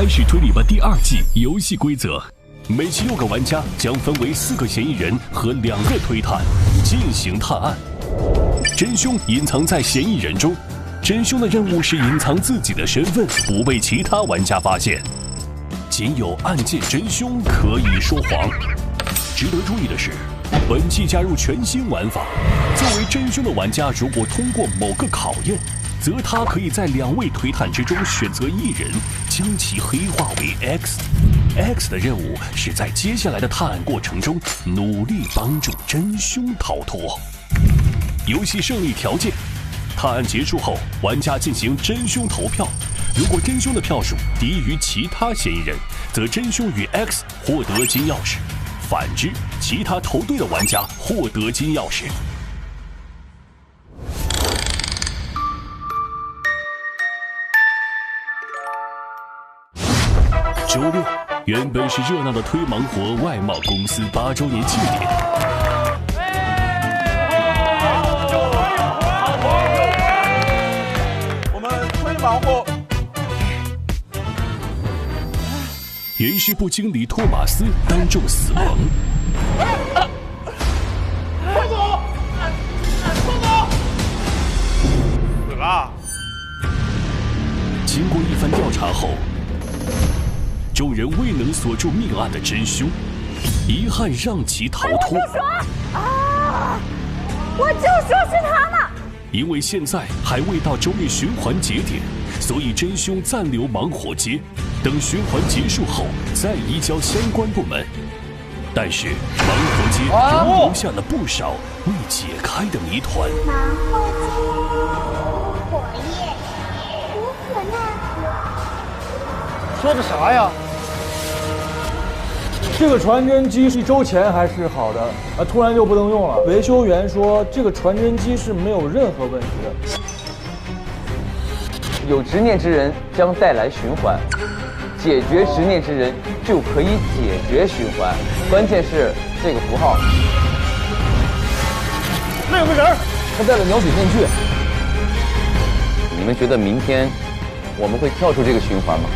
开始推理吧第2季游戏规则：每期6个玩家将分为4个嫌疑人和2个推探，进行探案。真凶隐藏在嫌疑人中，真凶的任务是隐藏自己的身份，不被其他玩家发现。仅有案件真凶可以说谎。值得注意的是，本季加入全新玩法，作为真凶的玩家如果通过某个考验，则他可以在2位推探之中选择1人，将其黑化为 X。X 的任务是在接下来的探案过程中努力帮助真凶逃脱。游戏胜利条件：探案结束后，玩家进行真凶投票。如果真凶的票数低于其他嫌疑人，则真凶与 X 获得金钥匙；反之，其他投对的玩家获得金钥匙。周6，原本是热闹的推盲活外贸公司8周年庆典。我们推盲活。人事部经理托马斯当众死亡。放走！放走！死了。经过一番调查后，众人未能锁住命案的真凶，遗憾让其逃脱。我就说是他呢！因为现在还未到周日循环节点，所以真凶暂留芒火街，等循环结束后再移交相关部门。但是芒火街仍留下了不少未解开的谜团。芒火街，火焰，无可奈何。说的啥呀？这个传真机1周前还是好的，突然就不能用了。维修员说这个传真机是没有任何问题的。有执念之人将带来循环，解决执念之人就可以解决循环。关键是这个符号。那有个人，他戴了鸟嘴面具。你们觉得明天我们会跳出这个循环吗？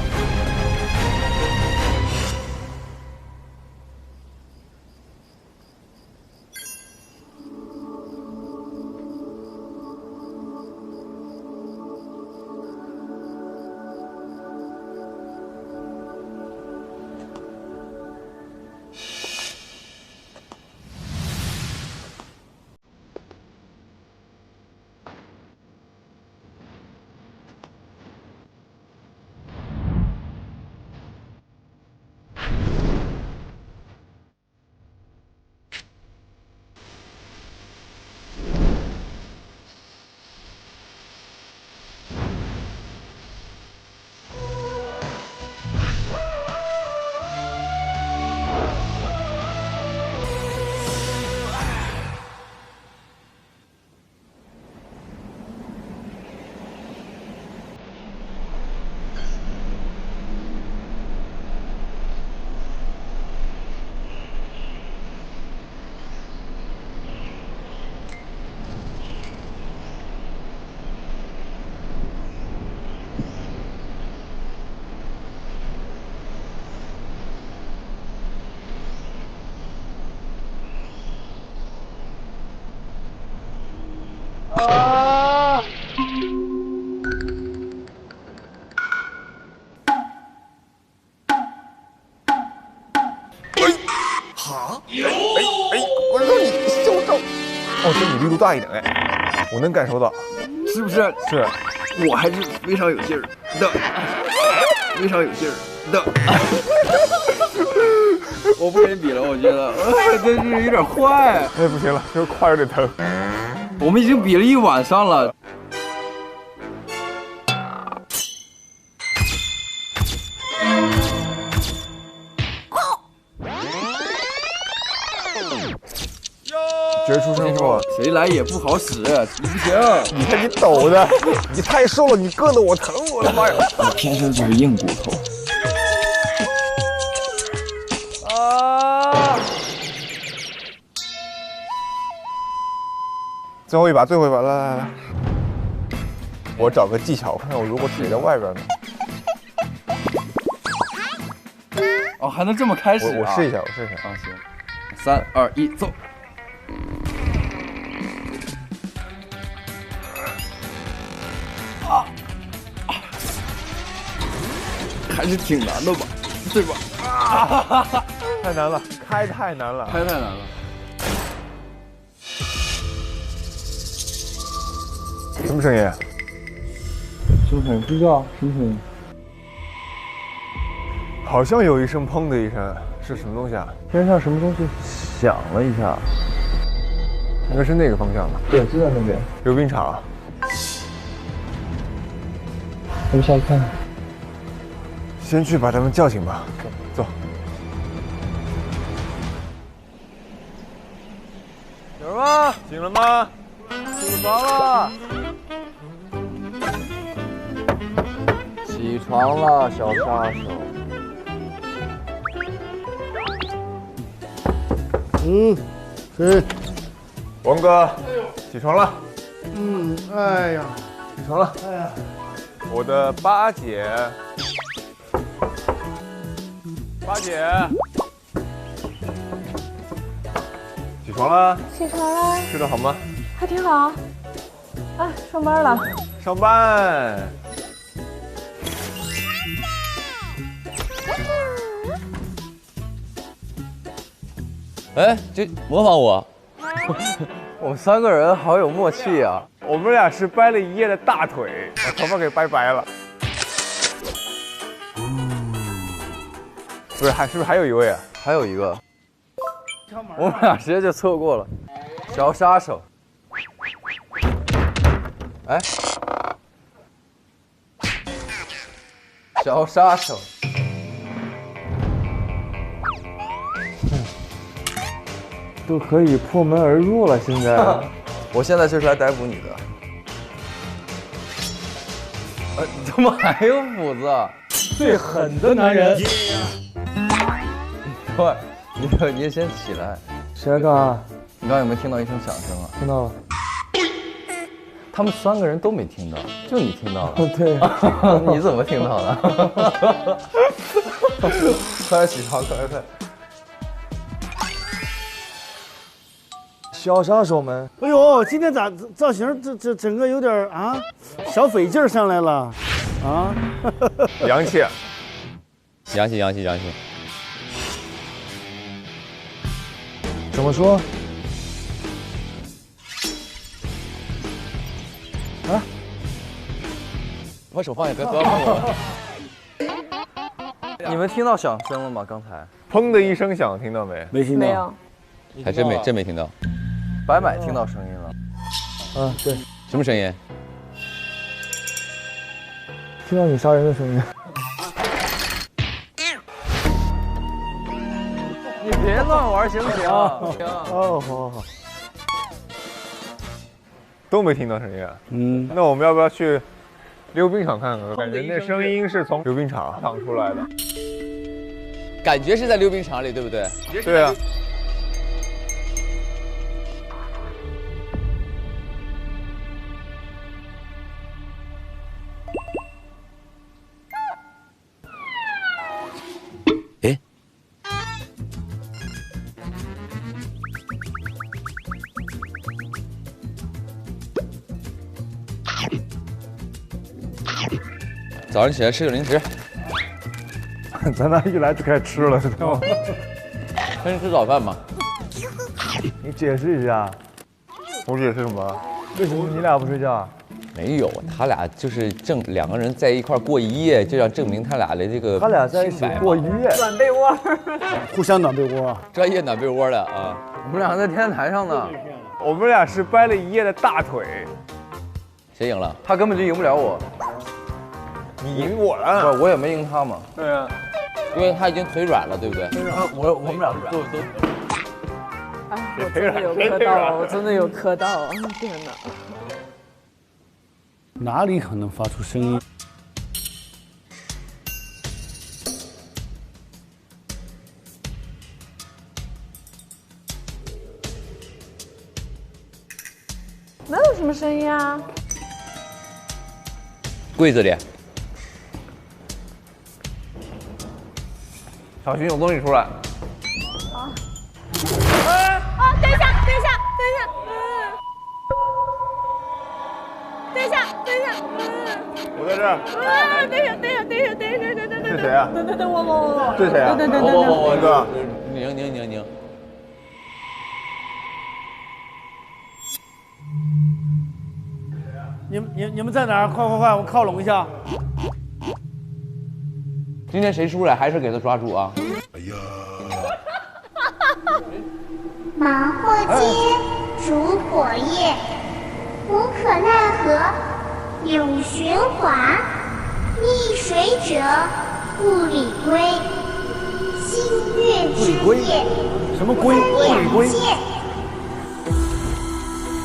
我让你嚣张。哦，身体力度大一点哎，我能感受到，是不是？是，我还是非常有劲儿的，非常有劲儿的。我不跟你比了，我觉得，真是有点坏。哎，不行了，这个胯有点疼。我们已经比了1晚上了。决出胜负，谁来也不好使，你不行。你看你抖的，你太瘦了，你硌得我疼，我的妈呀！我天生就是硬骨头。啊！最后一把，最后一把，来来来，我找个技巧，看看我如果怼在外边呢。哦，还能这么开始啊？我试一下，我试一下。啊，行，3、2、1，走。还是挺难的吧，对吧？太难了，开太难了，开太难了。什么声音？什么声音？不知道什么声音？好像有一声砰的一声，是什么东西啊？天上什么东西响了一下？应该是那个方向吧？对，就在那边。溜冰场。咱们下去看看。先去把他们叫醒吧。走。有人吗？醒了吗？起床了！起床了，小杀手。是。王哥，起床了。哎呀，起床了。哎呀，我的八姐。八姐，起床了？起床了，睡得好吗？还挺好。哎，上班了。上班。哎，这模仿我。我们3个人好有默契啊！我们俩是掰了一夜的大腿，把头发给掰白了。不是，是不是还有一位啊？还有一个，我们俩直接就错过了。小杀手，哎，小杀手，都可以破门而入了，现在。我现在就是来逮捕你的。怎么还有斧子啊？最狠的男人。对，你先起来。谁来干啥？你刚刚有没有听到一声响声啊？听到了。他们3个人都没听到，就你听到了。对。你怎么听到的？快点起床，快！小杀手们，哎呦，今天咋造型这整个有点啊，小匪劲儿上来了啊！洋气。洋气。怎么说？啊！把手放下，不要碰我。你们听到响声了吗？刚才砰的一声响，听到没？没听到。没有。还真没听到。白买听到声音了。对。什么声音？听到你杀人的声音。你别乱玩行不行？哦，好。都没听到声音啊？那我们要不要去溜冰场看看？感觉那声音是从溜冰场唱出来的。感觉是在溜冰场里，对不对？对啊。哎，早上起来吃个零食。咱俩一来就开始吃了，知道吗？先吃早饭吧。你解释一下，我解释什么？为什么你俩不睡觉？没有，他俩就是2个人在一块过一夜，就要证明他俩的这个。他俩在一起过一夜，暖被窝，互相暖被窝。专业暖被窝的啊。我们俩在天台上呢。我们俩是掰了一夜的大腿。谁赢了？他根本就赢不了我。你赢我了。不是，我也没赢他嘛。对啊。因为他已经腿软了，对不对？我们俩都。哎，我真的有磕到，我真的有磕到，天哪！哪里可能发出声音？能有什么声音啊？柜子里。小心有东西出来。啊！等一下，我在这儿。等一下。是谁啊？等我。是谁啊？我哥。宁。你们在哪儿？快，我靠拢一下。今天谁输了，还是给他抓住啊！忙活街，煮火焰，无可奈何，永循环。逆水者，故里归。星月之夜，什么归？故里归。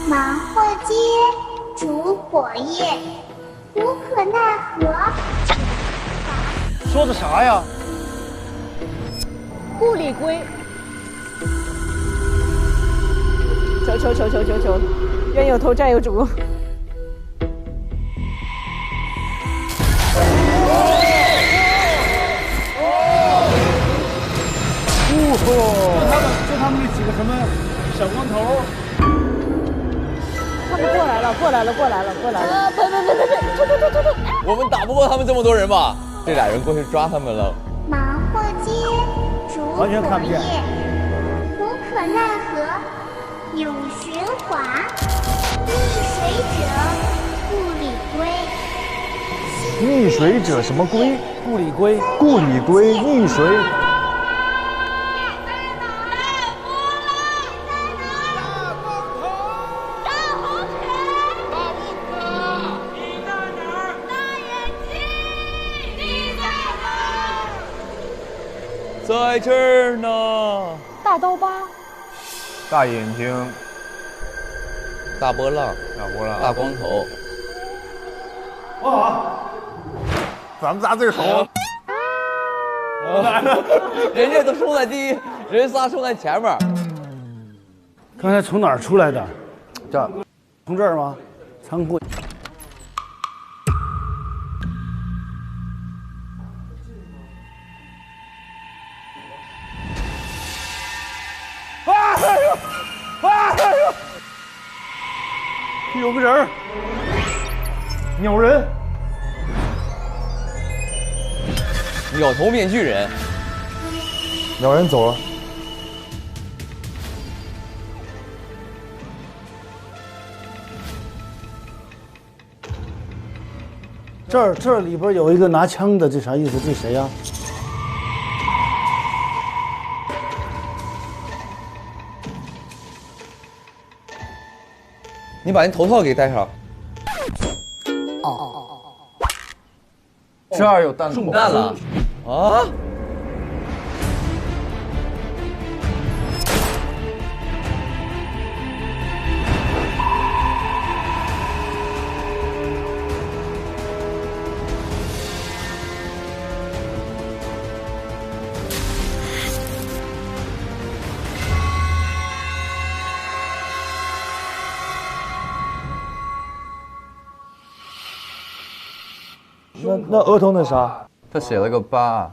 忙活街，煮火焰，无可奈何。说的啥呀？故里归。求，冤有头债有主。就他们那几个什么小光头。他们过来了。退！我们打不过他们这么多人吧？这俩人过去抓他们了。忙活街，煮火焰，无可奈何，永循环。逆水者，故里归。逆水者什么归？故里归。逆水。在这儿呢。大刀疤。大眼睛。大波浪。大光头。哇！咱们仨最熟。人家都冲在第一，人仨冲在前面。刚才从哪儿出来的？从这儿吗？仓库。有个人，鸟人，鸟头面具人，鸟人走了。这里边有一个拿枪的，这啥意思？这谁呀？你把人头套给戴上。这儿有弹中弹了啊！那额头那啥？他写了个8。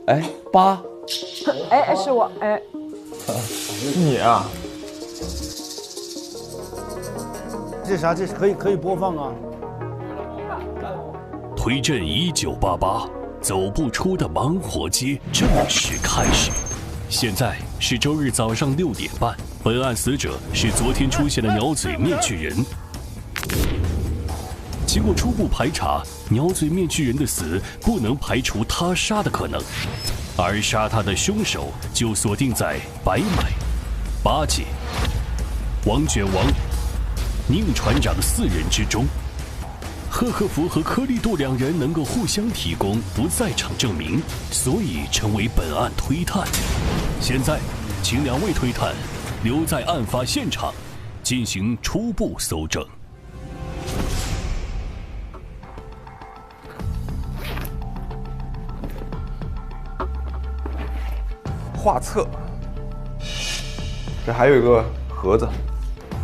哎，8。哎，是我，哎。是你啊？这啥？这可以播放啊。推阵1988，走不出的忙活街正式开始。现在是周日早上6点半，本案死者是昨天出现的鸟嘴面具人。经过初步排查，鸟嘴面具人的死不能排除他杀的可能，而杀他的凶手就锁定在白买、八戒、王卷王、宁船长4人之中。赫克福和科利多2人能够互相提供不在场证明，所以成为本案推探。现在，请2位推探留在案发现场，进行初步搜证。画册，这还有一个盒子，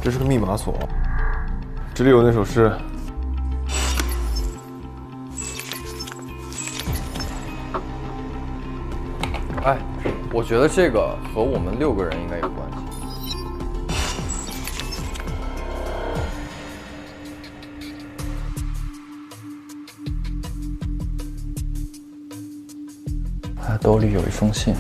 这是个密码锁，这里有那首诗。哎，我觉得这个和我们6个人应该有关系。他兜里有一封信。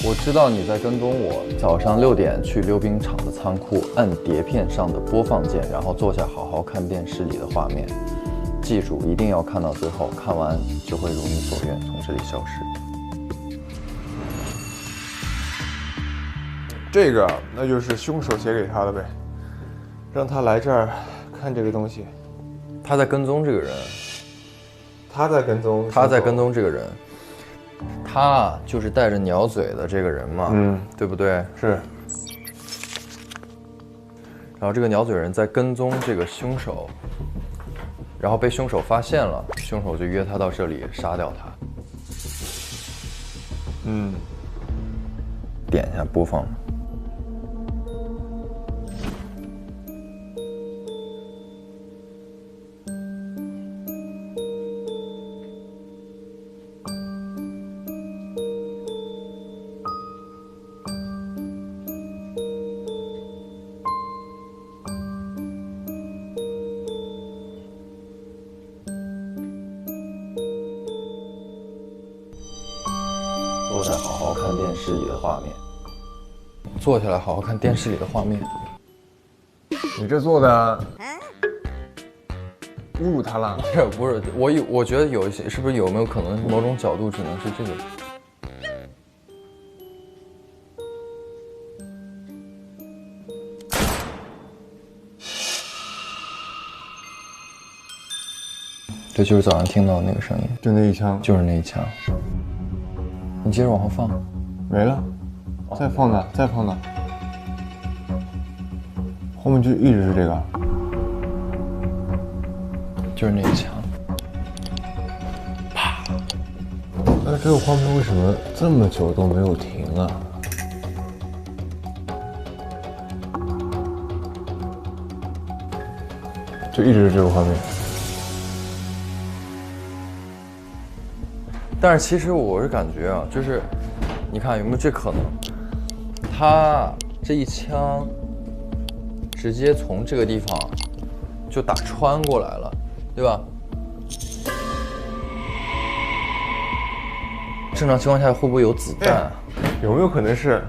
我知道你在跟踪我。早上6点去溜冰场的仓库，按碟片上的播放键，然后坐下好好看电视里的画面。记住，一定要看到最后，看完就会如你所愿，从这里消失。这个那就是凶手写给他的呗，让他来这儿看这个东西。他在跟踪这个人。他在跟踪这个人。他就是带着鸟嘴的这个人嘛，对不对？是。然后这个鸟嘴人在跟踪这个凶手，然后被凶手发现了，凶手就约他到这里杀掉他。点一下播放。坐下好好看电视里的画面。坐下来好好看电视里的画面。你这做的侮辱他了。这不是我觉得有一些，是不是有没有可能某种角度只能是这个？这就是早上听到的那个声音，就那一枪，就是那一枪。你接着往后放，没了，再放呢，再放呢，后面就一直是这个，就是那一枪，啪。那这个画面为什么这么久都没有停啊？就一直是这个画面。但是其实我是感觉啊，就是你看有没有这可能，他这一枪直接从这个地方就打穿过来了，对吧？正常情况下会不会有子弹？有没有可能是？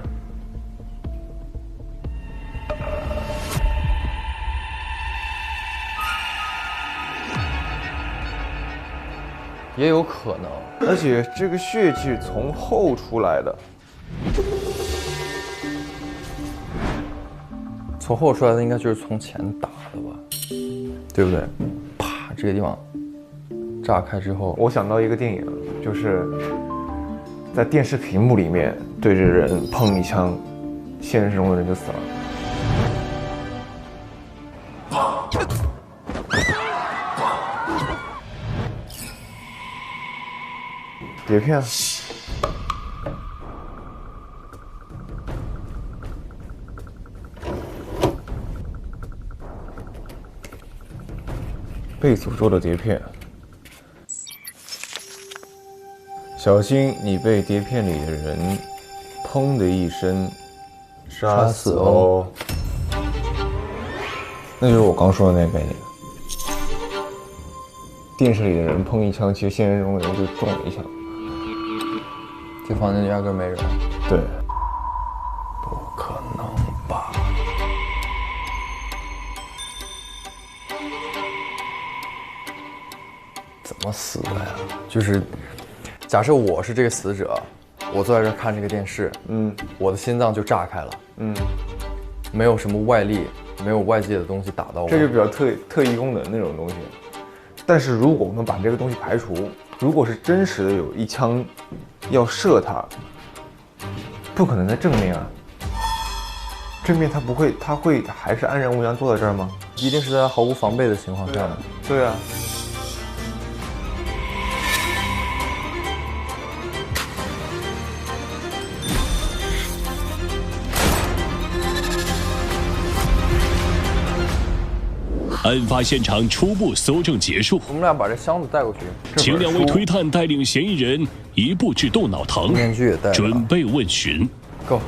也有可能。而且这个血迹从后出来的，从后出来的应该就是从前打的吧，对不对？啪，这个地方炸开之后，我想到一个电影，就是在电视屏幕里面对着人砰一枪，现实中的人就死了。碟片，被诅咒的碟片，小心你被碟片里的人砰的一声杀死哦。那就是我刚说的那个概念。电视里的人砰一枪，其实现实中的人就中了一枪。这房间里压根没人。对，不可能吧？怎么死的呀？就是假设我是这个死者，我坐在这看这个电视，我的心脏就炸开了，没有什么外力，没有外界的东西打到我，这就比较特异功能那种东西。但是如果我们把这个东西排除，如果是真实的有一枪要射他，不可能在正面啊。正面他不会，他会还是安然无恙坐在这儿吗？一定是在毫无防备的情况下。对啊。案发现场初步搜证结束，我们俩把这箱子带过去。请2位推探带领嫌疑人移步至窦脑堂，面具也戴了，准备问询。Go。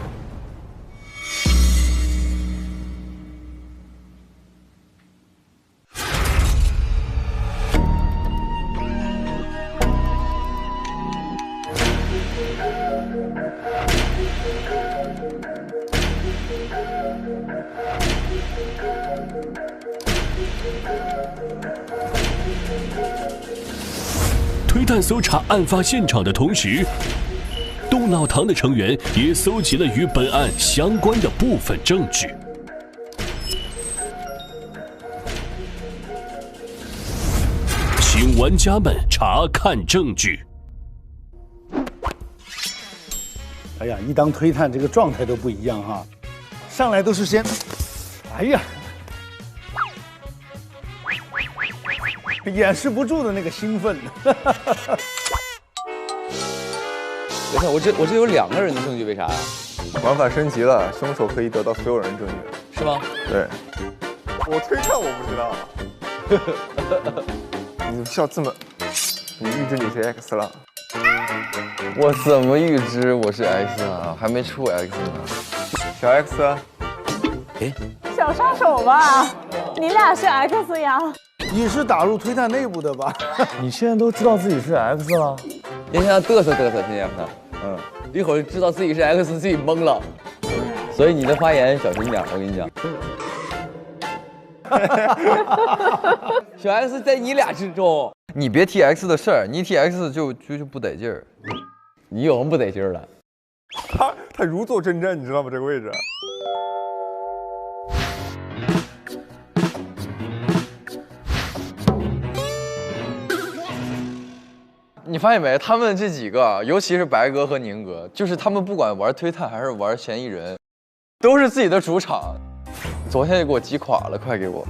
推探搜查案发现场的同时，窦脑堂的成员也搜集了与本案相关的部分证据。请玩家们查看证据。哎呀，一当推探这个状态都不一样哈，上来都是先，哎呀，掩饰不住的那个兴奋。等一下，我这有2个人的证据，为啥呀？玩法升级了，凶手可以得到所有人证据，是吗？对，我推看我不知道。你笑这么，你预知你是 X 了？我怎么预知我是 X 啊？还没出 X 呢。小 X 啊？哎，小杀手吧？你俩是 X 呀？你是打入推探内部的吧？你现在都知道自己是 X 了？别像嘚瑟嘚瑟，听见没？一会儿知道自己是 X， 自己懵了。所以你的发言小心点，我跟你讲。小 X 在你俩之中，你别提 X 的事儿，你一提 X 就不得劲儿。你有什么不得劲儿的？他如坐针毡，你知道吗？这个位置。你发现没？他们这几个，尤其是白哥和宁哥，就是他们不管玩推探还是玩嫌疑人，都是自己的主场。昨天就给我击垮了，快给我！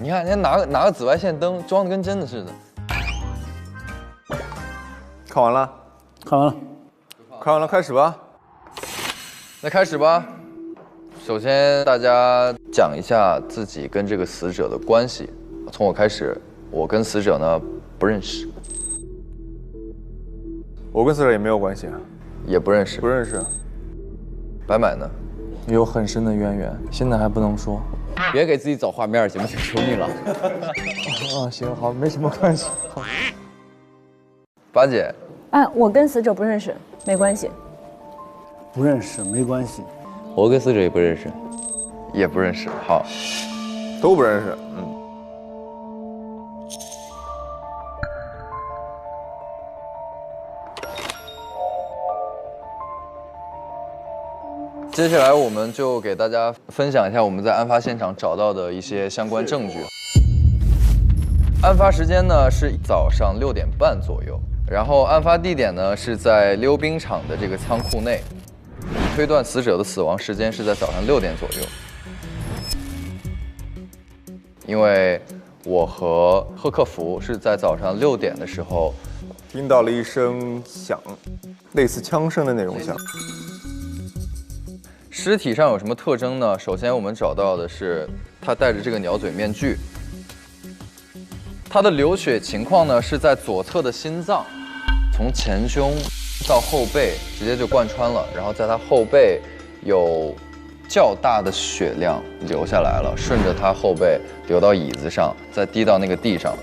你看，人家拿个紫外线灯，装的跟真的似的。看完了，看完了，看完了，开始吧。那开始吧。首先，大家讲一下自己跟这个死者的关系。从我开始，我跟死者呢不认识。我跟死者也没有关系啊，也不认识。不认识。白买呢？有很深的渊源，现在还不能说。别给自己找画面，行不行？求你了。啊，行，好，没什么关系。八姐。我跟死者不认识，没关系。不认识没关系。我跟死者也不认识，也不认识。好，都不认识。接下来我们就给大家分享一下我们在案发现场找到的一些相关证据。案发时间呢是早上6点半左右，然后案发地点呢是在溜冰场的这个仓库内，推断死者的死亡时间是在早上6点左右。因为我和贺克福是在早上6点的时候听到了一声响，类似枪声的那种响。尸体上有什么特征呢？首先我们找到的是他戴着这个鸟嘴面具，他的流血情况呢是在左侧的心脏，从前胸到后背直接就贯穿了，然后在他后背有较大的血量流下来了，顺着他后背流到椅子上，再滴到那个地上。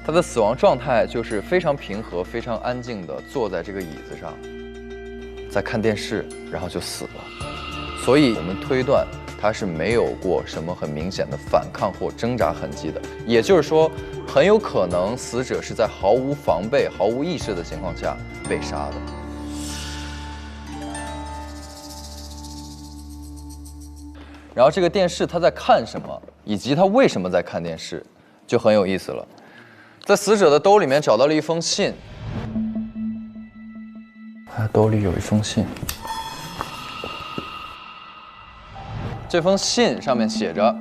他的死亡状态就是非常平和、非常安静地坐在这个椅子上，在看电视，然后就死了。所以我们推断他是没有过什么很明显的反抗或挣扎痕迹的，也就是说，很有可能死者是在毫无防备、毫无意识的情况下被杀的。然后这个电视他在看什么，以及他为什么在看电视，就很有意思了。在死者的兜里面找到了一封信，他兜里有一封信。这封信上面写着：“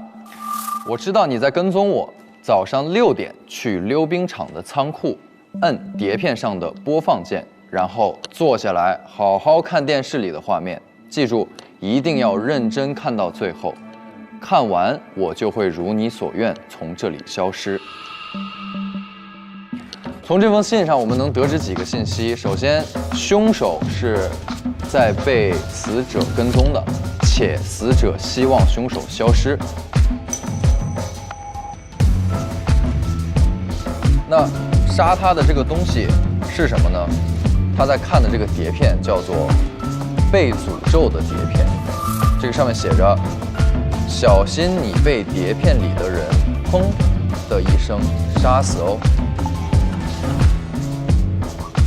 我知道你在跟踪我，早上6点去溜冰场的仓库，摁碟片上的播放键，然后坐下来好好看电视里的画面。记住，一定要认真看到最后。看完我就会如你所愿从这里消失。从这封信上，我们能得知几个信息。首先，凶手是在被死者跟踪的，且死者希望凶手消失。那杀他的这个东西是什么呢？他在看的这个碟片叫做被诅咒的碟片，这个上面写着：小心你被碟片里的人砰的一声杀死哦。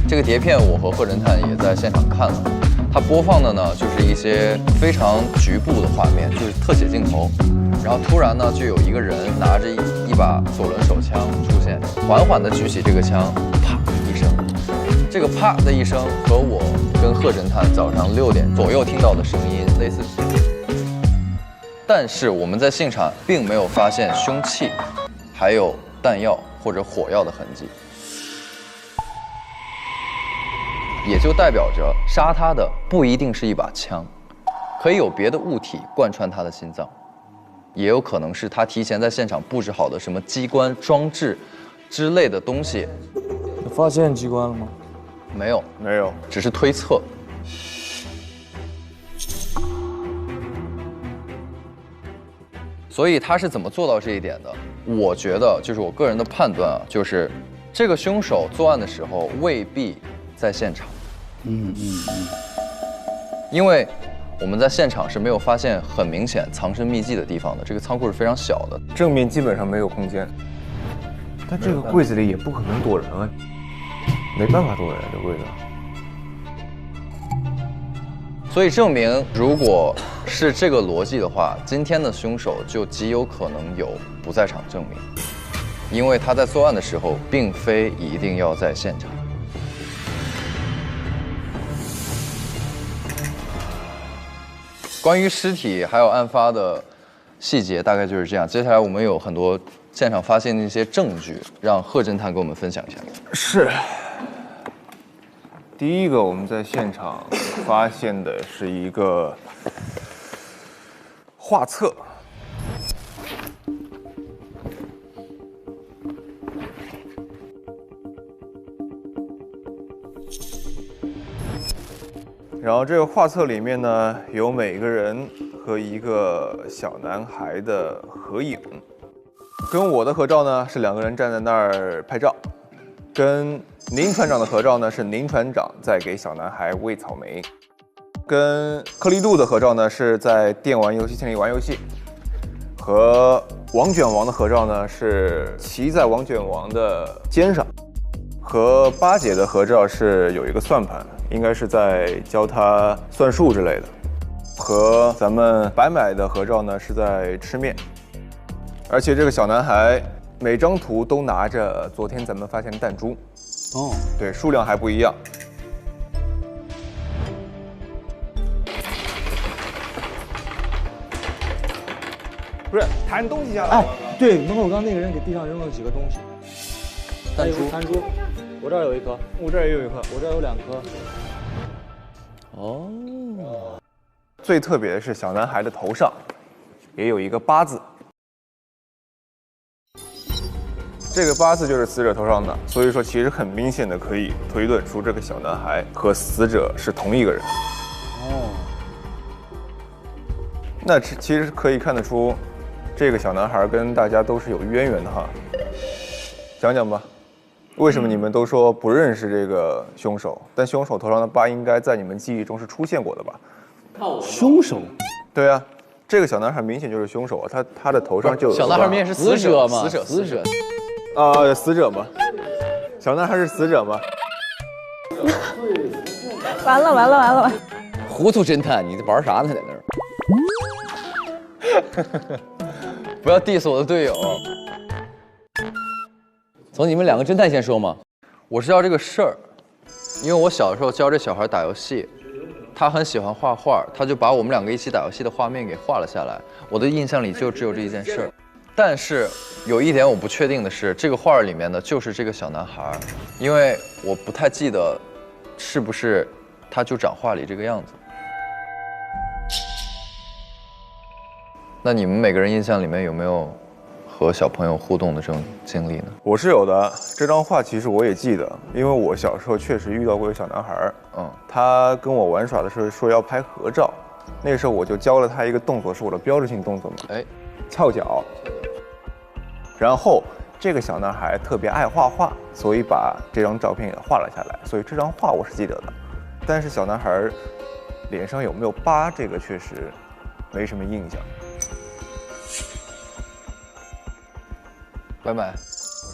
这个碟片我和贺侦探也在现场看了，它播放的呢就是一些非常局部的画面，就是特写镜头。然后突然呢，就有一个人拿着一把左轮手枪出现，缓缓地举起这个枪，啪一声。这个啪的一声和我跟贺侦探早上6点左右听到的声音类似，但是我们在现场并没有发现凶器，还有弹药或者火药的痕迹。也就代表着杀他的不一定是一把枪，可以有别的物体贯穿他的心脏，也有可能是他提前在现场布置好的什么机关装置之类的东西。你发现机关了吗？没有，没有，只是推测。所以他是怎么做到这一点的？我觉得就是我个人的判断啊，就是这个凶手作案的时候未必在现场。因为我们在现场是没有发现很明显藏身秘技的地方的，这个仓库是非常小的，正面基本上没有空间。但这个柜子里也不可能躲人啊，没办法躲人这柜子。所以证明，如果是这个逻辑的话，今天的凶手就极有可能有不在场证明，因为他在作案的时候并非一定要在现场。关于尸体还有案发的细节，大概就是这样。接下来我们有很多现场发现的一些证据，让贺侦探给我们分享一下。是，第一个我们在现场发现的是一个画册。然后这个画册里面呢，有每个人和一个小男孩的合影，跟我的合照呢是2个人站在那儿拍照，跟宁船长的合照呢是宁船长在给小男孩喂草莓，跟克利杜的合照呢是在电玩游戏厅里玩游戏，和王卷王的合照呢是骑在王卷王的肩上，和八姐的合照是有一个算盘。应该是在教他算术之类的，和咱们白买的合照呢是在吃面，而且这个小男孩每张图都拿着昨天咱们发现的弹珠，哦，对，数量还不一样。不是弹东西下来，哎，对，门口刚那个人给地上扔了几个东西，弹珠，我这儿有1颗，我这儿也有1颗，我这儿有2颗。哦，最特别的是小男孩的头上也有一个8字，这个8字就是死者头上的，所以说其实很明显的可以推断出这个小男孩和死者是同一个人。哦，那其实可以看得出，这个小男孩跟大家都是有渊源的哈。讲讲吧。为什么你们都说不认识这个凶手？但凶手头上的疤应该在你们记忆中是出现过的吧？凶手？对啊，这个小男孩明显就是凶手啊，他的头上就有小男孩明显是死者嘛？死者。死者吗？小男孩是死者吗？完了！糊涂侦探，你在玩啥呢？在那儿？不要 diss 我的队友。从你们2个侦探先说嘛。我知道这个事儿，因为我小时候教这小孩打游戏，他很喜欢画画，他就把我们2个一起打游戏的画面给画了下来。我的印象里就只有这一件事儿。但是有一点我不确定的是，这个画里面的就是这个小男孩，因为我不太记得是不是他就长画里这个样子。那你们每个人印象里面有没有和小朋友互动的这种经历呢？我是有的，这张画其实我也记得，因为我小时候确实遇到过一个小男孩，他跟我玩耍的时候说要拍合照，那个时候我就教了他一个动作，是我的标志性动作嘛，翘脚。然后这个小男孩特别爱画画，所以把这张照片也画了下来，所以这张画我是记得的。但是小男孩脸上有没有疤，这个确实没什么印象。白白，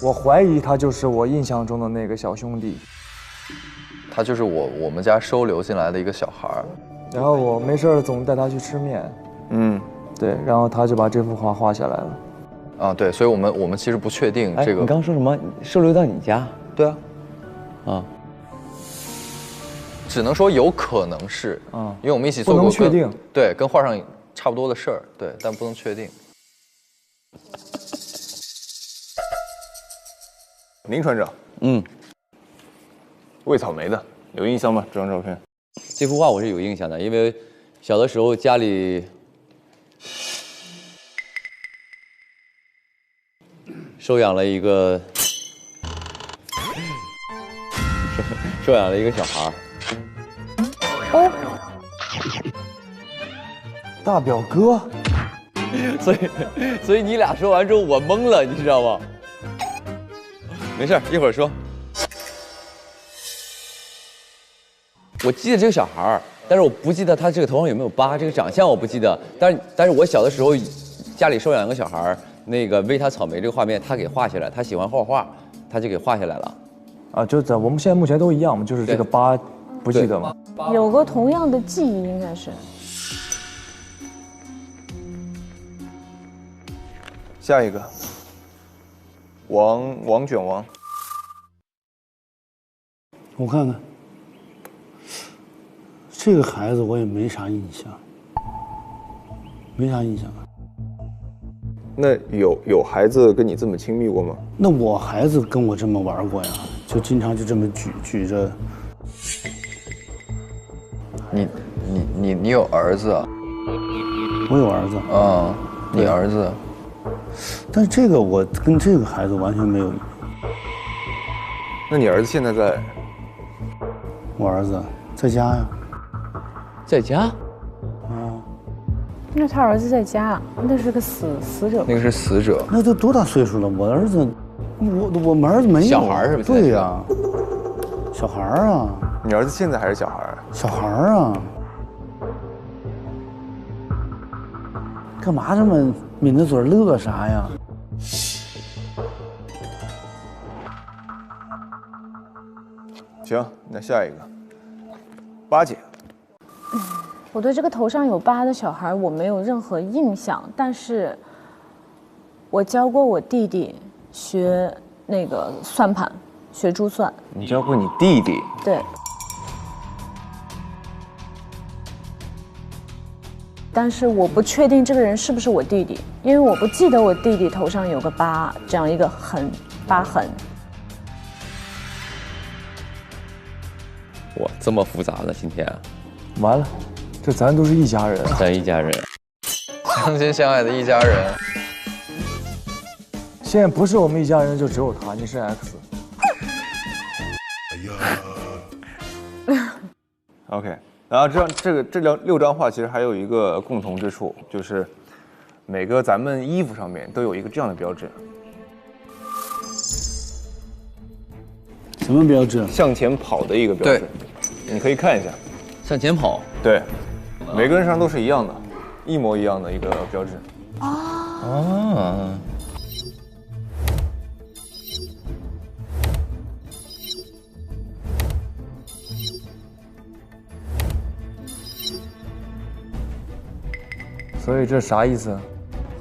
我怀疑他就是我印象中的那个小兄弟。他就是我们家收留进来的一个小孩儿。然后我没事总带他去吃面。对，然后他就把这幅画画下来了。啊，对，所以我们其实不确定这个。你刚说什么？收留到你家？对啊。啊。只能说有可能是，因为我们一起做过，不能确定。对，跟画上差不多的事儿，对，但不能确定。林船长，喂草莓的，有印象吗？这张照片？这幅画我是有印象的，因为小的时候家里收养了一个小孩儿。哦，大表哥。所以你俩说完之后我懵了，你知道吗？没事，一会儿说。我记得这个小孩儿，但是我不记得他这个头上有没有疤，这个长相我不记得。但是我小的时候家里收养一个小孩儿，那个喂他草莓这个画面他给画下来，他喜欢画画，他就给画下来了。啊，就我们现在目前都一样嘛，就是这个疤不记得吗？有个同样的记忆应该是。下一个，王卷王。我看看，这个孩子我也没啥印象，没啥印象。那有孩子跟你这么亲密过吗？那我孩子跟我这么玩过呀，就经常就这么举着。你有儿子啊？我有儿子。啊，你儿子。但是这个我跟这个孩子完全没有。那你儿子现在在？我儿子在家呀。在家？那他儿子在家，那是个死者。那个是死者。那都多大岁数了？我儿子，我们儿子没有。小孩是不是？对呀，小孩啊。你儿子现在还是小孩？小孩啊。干嘛这么抿着嘴乐啥呀？行，那下一个，八姐。我对这个头上有疤的小孩我没有任何印象，但是我教过我弟弟学那个算盘，学珠算。你教过你弟弟？对。但是我不确定这个人是不是我弟弟，因为我不记得我弟弟头上有个疤，这样一个疤痕。哇，这么复杂呢？今天完了，这咱都是一家人，咱一家人，相亲相爱的一家人。现在不是我们一家人，就只有他，你是 X。OK。然后这6张画其实还有一个共同之处，就是每个咱们衣服上面都有一个这样的标志。什么标志？向前跑的一个标志。你可以看一下。向前跑。对，每个人上都是一样的，一模一样的一个标志。啊。所以这啥意思？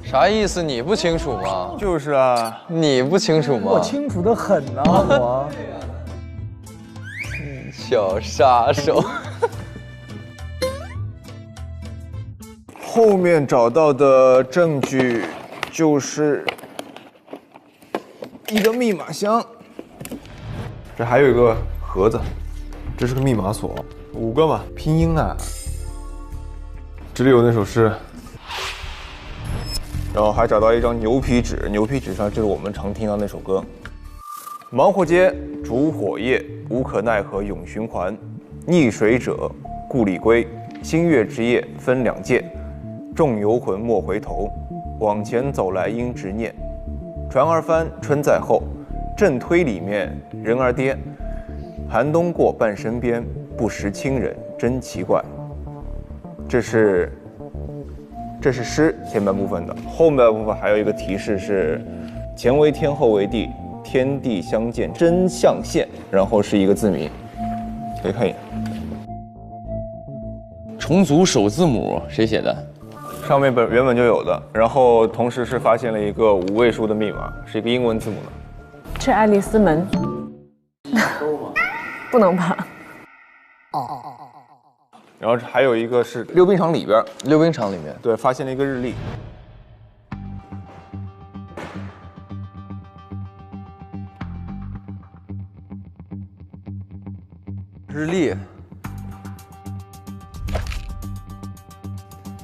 啥意思？你不清楚吗？就是啊，你不清楚吗？我清楚的很啊，我。小杀手。后面找到的证据就是一个密码箱，这还有一个盒子，这是个密码锁，5个嘛，拼音啊。这里有那首诗。然后还找到一张牛皮纸，牛皮纸上就是我们常听到那首歌。忙活街，烛火夜，无可奈何永循环。逆水者，故里归。星月之夜分两界，众游魂莫回头。往前走来应执念，船儿翻，春在后。正推里面人儿跌，寒冬过半身边，不识亲人真奇怪。这是诗前半部分的，后半部分还有一个提示是前为天后为地，天地相见真象现，然后是一个字谜，可以看一眼。重组首字母谁写的？上面原本就有的，然后同时是发现了一个5位数的密码，是一个英文字母的。是爱丽丝门。不能吧？然后还有一个是溜冰场里边，溜冰场里面，对，发现了一个日历。日历，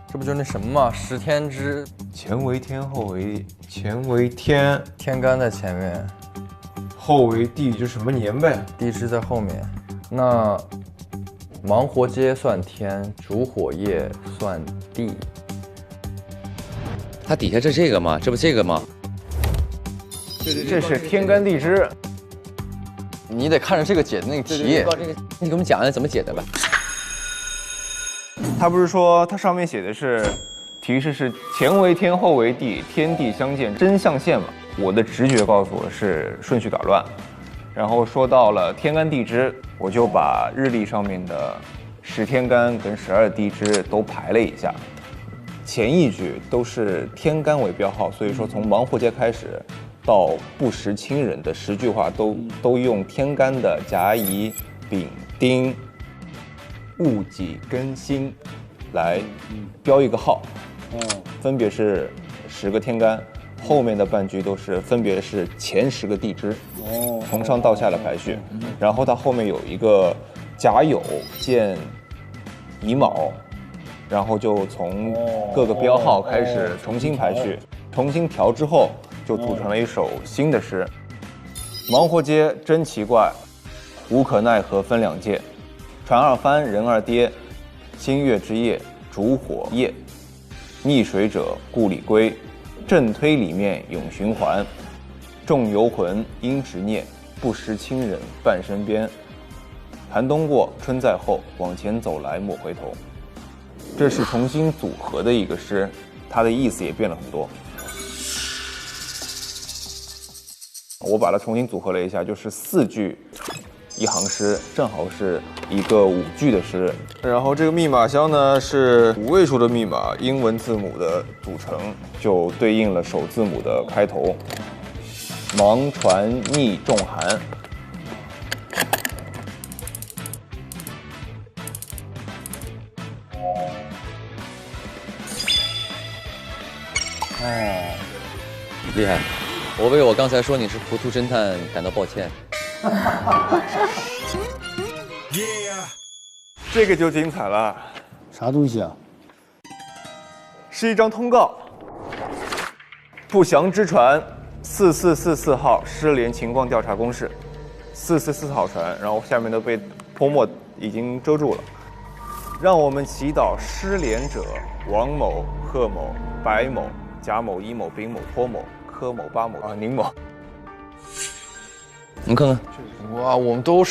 这不就是那什么吗？10天之前为天，后为前为天，天干在前面，后为地，就什么年呗？地支在后面。那忙活街算天，烛火夜算地。它底下这个吗？这不这个吗？这是天干地支。你得看着这个解的那个题。你给我们讲讲怎么解的吧。他不是说它上面写的是提示是前为天，后为地，天地相见真象现嘛？我的直觉告诉我是顺序打乱。然后说到了天干地支，我就把日历上面的10天干跟12地支都排了一下，前一句都是天干为标号，所以说从忙活街开始到不识亲人的10句话都用天干的甲乙丙丁戊己庚辛来标一个号，分别是10个天干。后面的半句都是分别是前10个地支，从上到下的排序，然后它后面有一个甲酉见乙卯，然后就从各个标号开始重新排序，重新调之后就组成了一首新的诗。忙活街真奇怪，无可奈何分两界，船儿翻人儿跌，星月之夜烛火夜，逆水者故里归。正推里面永循环，众游魂应执念，不识亲人半身边。寒冬过，春在后，往前走来莫回头。这是重新组合的一个诗，它的意思也变了很多。我把它重新组合了一下，就是4句一行诗，正好是一个5句的诗。然后这个密码箱呢是5位数的密码，英文字母的组成，就对应了首字母的开头。忙船逆重寒。哦，厉害！我为我刚才说你是糊涂侦探感到抱歉。这个就精彩了，啥东西啊？是一张通告。不祥之船4444号失联情况调查公示，444号船，然后下面都被泼墨已经遮住了。让我们祈祷失联者王某、贺某、白某、贾某、乙某、丙某、托某、柯某、巴某啊、宁某。你看看，哇，我们都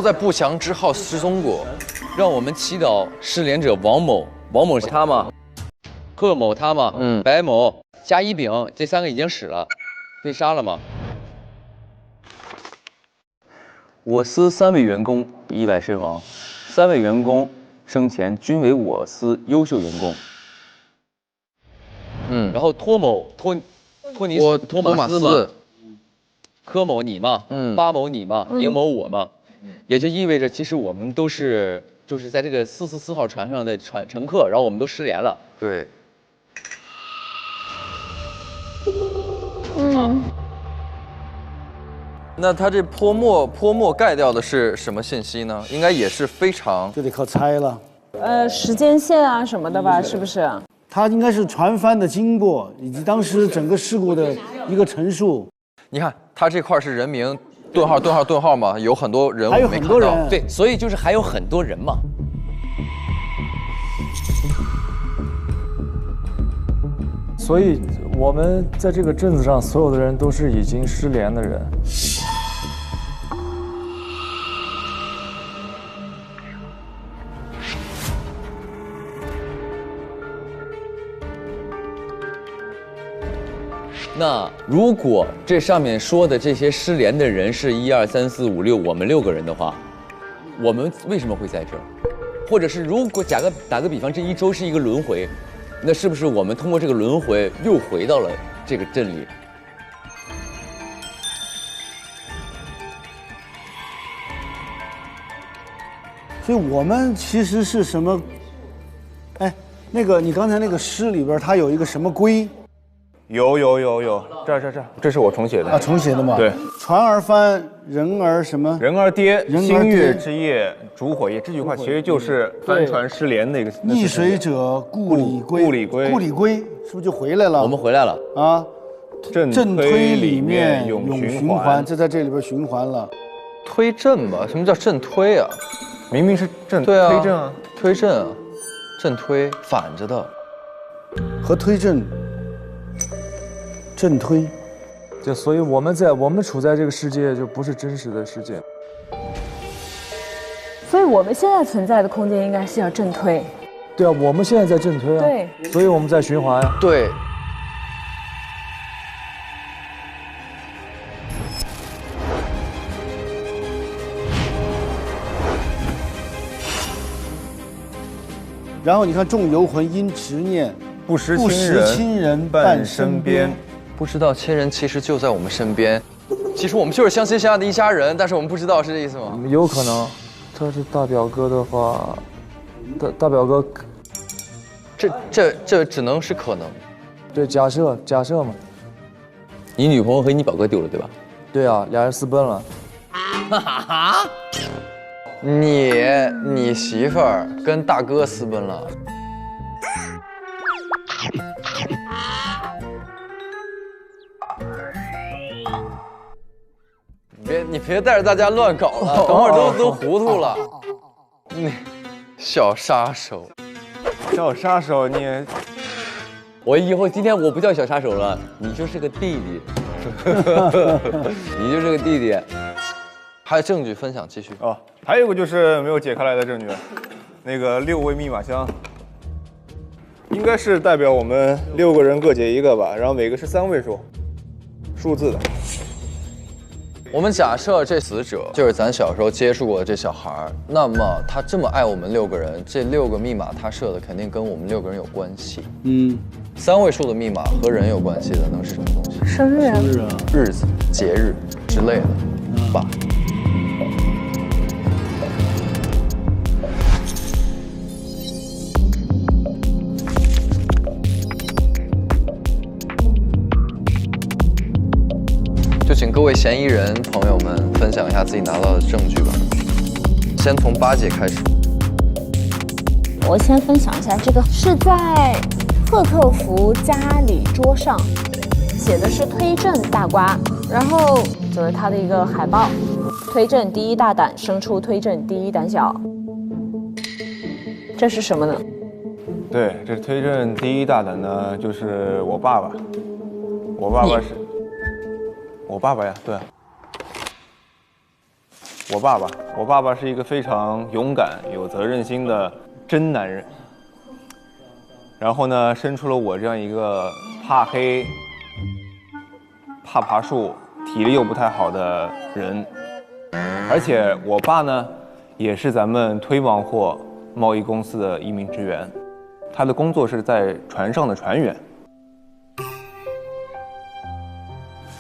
在不祥之号失踪过。让我们祈祷失联者王某，王某是他吗？贺某他吗？白某、甲乙丙这3个已经死了，被杀了吗？我司3位员工意外身亡，3位员工生前均为我司优秀员工。然后托某托马斯嘛，柯某你嘛，巴某你嘛，宁某我嘛，也就意味着其实我们都是就是在这个444号船上的乘客，然后我们都失联了。对。那他这泼墨盖掉的是什么信息呢？应该也是非常，就得靠猜了。时间线啊什么的吧，是不是？它应该是船帆的经过以及当时整个事故的一个陈述。你看，它这块是人名，顿号顿号顿号嘛，有很多人还有我没看到。很多人，对，所以就是还有很多人嘛。所以我们在这个镇子上所有的人都是已经失联的人。那如果这上面说的这些失联的人是1、2、3、4、5、6，我们6个人的话，我们为什么会在这儿？或者是如果打个比方，这一周是一个轮回，那是不是我们通过这个轮回又回到了这个镇里？所以我们其实是什么？哎，那个你刚才那个诗里边，它有一个什么龟？有，这是我重写的啊，重写的吗？对，船儿翻，人儿什么？人儿跌，人儿跌星月之夜，烛火夜。这句话其实就是帆船失联的一个。溺水者故里归，故里归，故里归，是不是就回来了？我们回来了啊！正推里面永循环，这在这里边循环了。推震吧？什么叫震推啊？明明是震，对啊，推震啊，推震啊，震推反着的，和推震。震推，就所以我们处在这个世界就不是真实的世界，所以我们现在存在的空间应该是要震推。对啊，我们现在在震推啊，对，所以我们在循环啊，对。然后你看，众游魂因执念，不识亲人伴身边。不知道亲人其实就在我们身边，其实我们就是相亲相爱的一家人，但是我们不知道，是这意思吗？有可能，他是大表哥的话，大表哥，这只能是可能。对，假设嘛。你女朋友和你表哥丢了，对吧？对啊，俩人私奔了。哈哈，你媳妇儿跟大哥私奔了。你别带着大家乱搞了，等会儿都糊涂了。你小杀手，你，我以后今天我不叫小杀手了，你就是个弟弟，你就是个弟弟。还有证据分享，继续。哦，还有一个就是没有解开来的证据，那个6位密码箱，应该是代表我们6个人各解一个吧，然后每个是3位数字的。我们假设这死者就是咱小时候接触过的这小孩，那么他这么爱我们6个人，这6个密码他设的肯定跟我们6个人有关系。3位数的密码和人有关系的能是什么东西？生日啊，日子、节日之类的吧。就请各位嫌疑人朋友们分享一下自己拿到的证据吧。先从8姐开始。我先分享一下，这个是在贺克福家里桌上写的是推震大瓜，然后就是它的一个海报，推震第一大胆，生出推震第一胆小。这是什么呢？对，这推震第一大胆呢，就是我爸爸。我爸爸呀，对啊，我爸爸是一个非常勇敢、有责任心的真男人。然后呢，生出了我这样一个怕黑、怕爬树、体力又不太好的人。而且我爸呢，也是咱们推王货贸易公司的一名职员，他的工作是在船上的船员。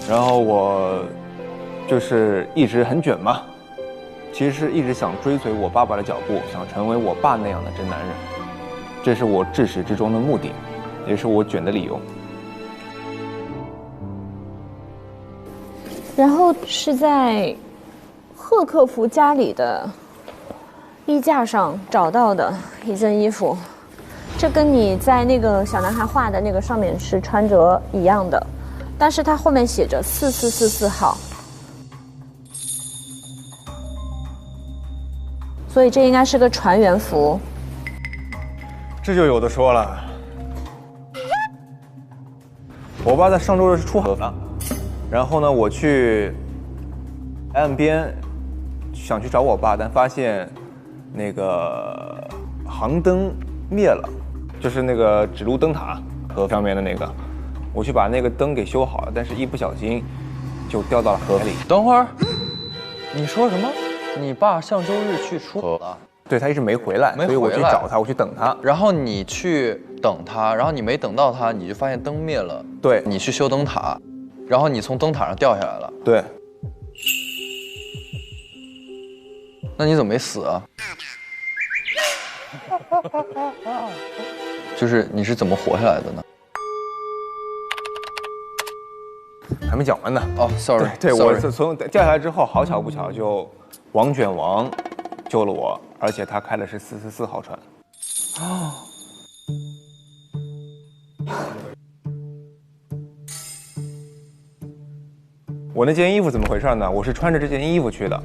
然后我就是一直很卷嘛，其实是一直想追随我爸爸的脚步，想成为我爸那样的真男人，这是我至始至终的目的，也是我卷的理由。然后是在贺克福家里的衣架上找到的一件衣服，这跟你在那个小男孩画的那个上面是穿着一样的，但是它后面写着4444号，所以这应该是个船员服。这就有的说了。我爸在上周日是出河了，然后呢，我去岸边想去找我爸，但发现那个航灯灭了，就是那个指路灯塔河上面的那个，我去把那个灯给修好了，但是一不小心就掉到了河里。等会儿，你说什么？你爸上周日去出河了？对，他一直没回来，所以我去找他，我去等他。然后你去等他，然后你没等到他，你就发现灯灭了。对，你去修灯塔，然后你从灯塔上掉下来了。对。那你怎么没死啊？就是你是怎么活下来的呢？还没讲完呢。哦 ，sorry， 对，我是从掉下来之后，好巧不巧就王卷王救了我，而且他开的是444号船。哦。我那件衣服怎么回事呢？我是穿着这件衣服去的，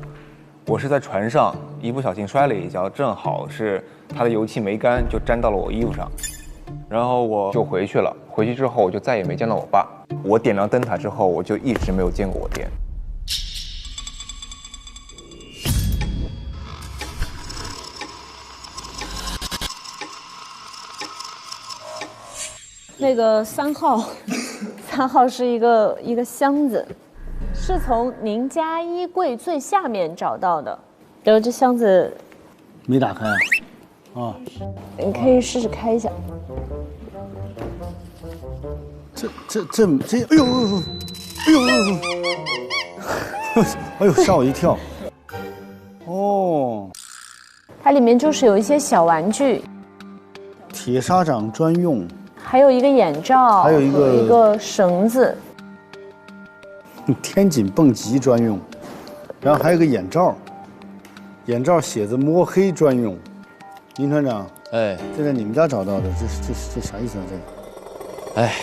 我是在船上一不小心摔了一跤，正好是它的油漆没干，就沾到了我衣服上，然后我就回去了。回去之后我就再也没见到我爸。我点亮灯塔之后，我就一直没有见过我爹。那个3号，3号是一个箱子，是从您家衣柜最下面找到的。然后这箱子没打开啊？啊，你可以试试开一下。这，哎呦，哎呦，吓我一跳。哦，它里面就是有一些小玩具，铁砂掌专用。还有一个眼罩，还有一个绳子，天井蹦极专用，然后还有个眼罩，眼罩写着摸黑专用。林船长，哎，这在你们家找到的，这啥意思啊？这个，哎，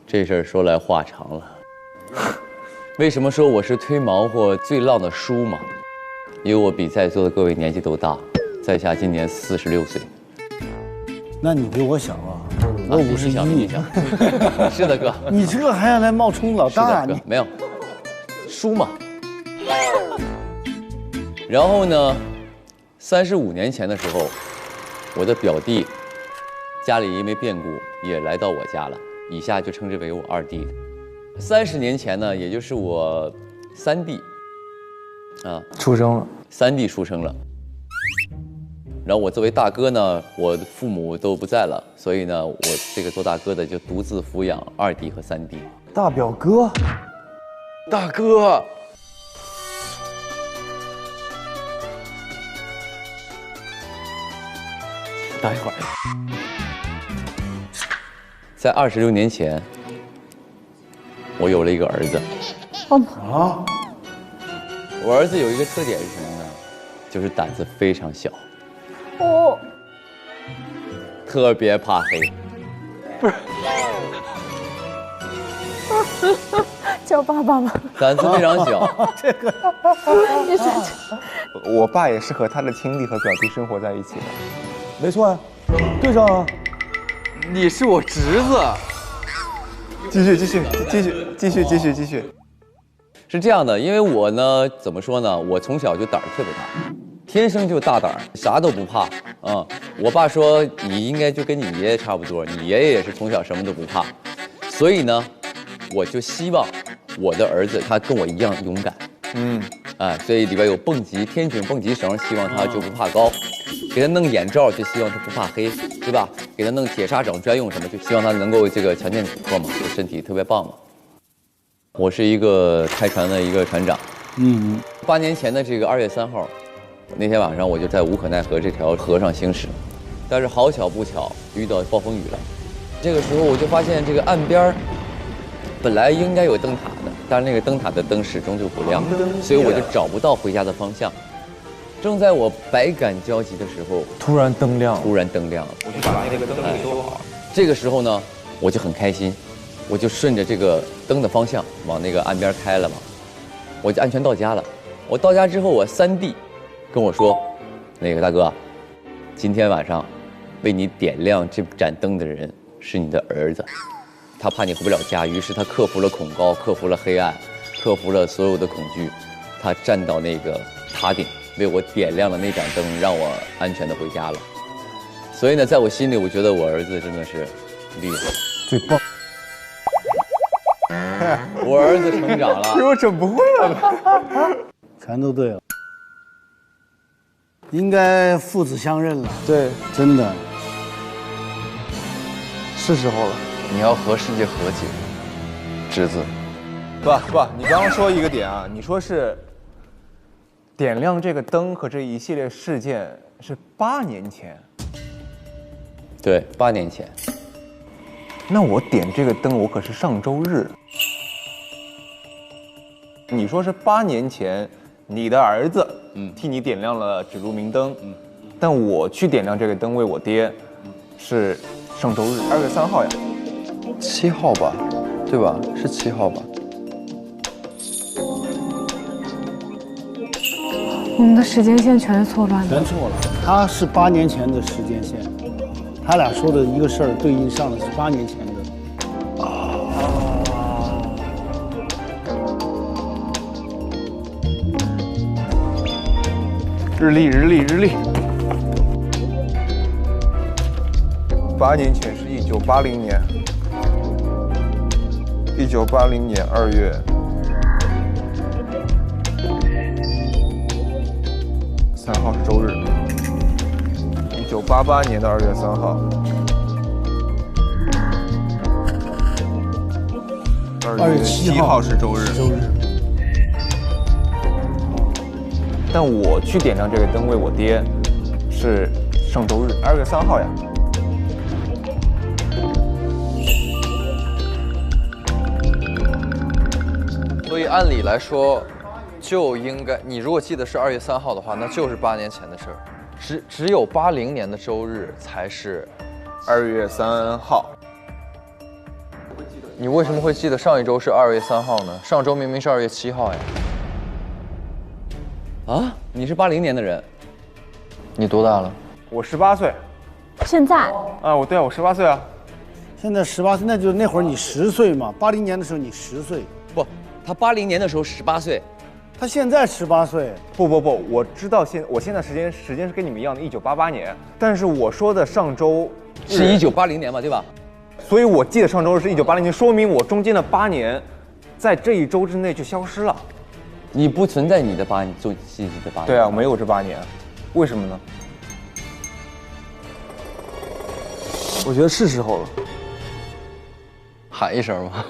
这事儿说来话长了。为什么说我是推毛或最浪的叔嘛？因为我比在座的各位年纪都大，在下今年46岁。那你比我小啊。我51，是的哥，你这个还要来冒充老大？你没有，叔嘛。然后呢，35年前的时候，我的表弟家里因为变故也来到我家了，以下就称之为我二弟。30年前呢，也就是我三弟啊出生了，3弟出生了。然后我作为大哥呢，我的父母都不在了，所以呢，我这个做大哥的就独自抚养2弟和3弟。大表哥，大哥，等一会儿，在26年前，我有了一个儿子。啊！我儿子有一个特点是什么呢？就是胆子非常小。哦，特别怕黑，不是，叫爸爸吧。胆子非常小。这个，我爸也是和他的亲弟和表弟生活在一起的。没错啊，对上啊。你是我侄子。继续。是这样的，因为我呢，怎么说呢？我从小就胆儿特别大。天生就大胆，啥都不怕啊！我爸说你应该就跟你爷爷差不多，你爷爷也是从小什么都不怕，所以呢，我就希望我的儿子他跟我一样勇敢。哎，所以里边有蹦极天井蹦极绳，希望他就不怕高；给他弄眼罩，就希望他不怕黑，对吧？给他弄铁砂掌专用什么，就希望他能够这个强健体魄嘛，就身体特别棒嘛。我是一个开船的一个船长。8年前的这个2月3号。那天晚上我就在无可奈何这条河上行驶，但是好巧不巧遇到暴风雨了。这个时候我就发现这个岸边本来应该有灯塔的，但是那个灯塔的灯始终就不亮，所以我就找不到回家的方向。正在我百感交集的时候，突然灯亮，突然灯亮了。我就把那个灯给收好。这个时候呢，我就很开心，我就顺着这个灯的方向往那个岸边开了嘛，我就安全到家了。我到家之后，我3弟跟我说，那个大哥，今天晚上为你点亮这盏灯的人是你的儿子，他怕你回不了家，于是他克服了恐高，克服了黑暗，克服了所有的恐惧，他站到那个塔顶为我点亮了那盏灯，让我安全的回家了。所以呢，在我心里，我觉得我儿子真的是厉害，最棒。我儿子成长了，给我整不会了。全都对了，应该父子相认了。对，真的是时候了。你要和世界和解，侄子。不，你刚刚说一个点啊，你说是点亮这个灯和这一系列事件是8年前。对，8年前。那我点这个灯，我可是上周日。你说是8年前，你的儿子替你点亮了指路明灯，但我去点亮这个灯为我爹，是上周日2月3号呀。7号吧，对吧？是7号吧？我们的时间线全是错乱的。全错了，他是8年前的时间线，他俩说的一个事儿对应上的是8年前的。日历。8年前是1980年，1980年2月3号是周日，1988年的2月3号，2月7号是周日。但我去点亮这个灯为我爹，是上周日2月3号呀。所以按理来说，就应该你如果记得是2月3号的话，那就是8年前的事儿。只有80年的周日才是2月3号。你为什么会记得上一周是2月3号呢？上周明明是2月7号呀。啊，你是80年的人，你多大了？我18岁。现在啊，我18岁啊。现在18岁，那就那会儿你10岁嘛。80年的时候你10岁，不，他80年的时候18岁，他现在18岁。不，我知道我现在时间是跟你们一样的，1988年。但是我说的上周是1980年嘛，对吧？所以我记得上周是1980年，说明我中间的8年，在这一周之内就消失了。你不存在你的8年，做信息的8年。对啊，没有这8年，为什么呢？我觉得是时候了。喊一声吧。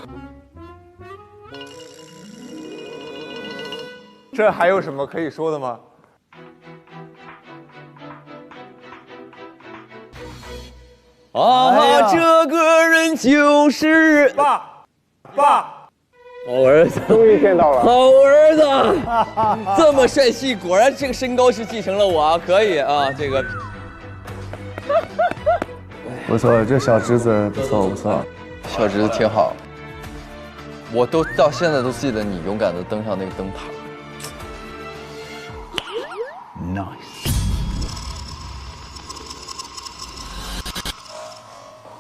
这还有什么可以说的吗？啊，这个人就是爸。好儿子，终于见到了。好儿子，这么帅气，果然这个身高是继承了我啊，可以啊，这个。不错，这小侄子不错。小侄子挺好，我都到现在都记得你勇敢的登上那个灯塔。Nice。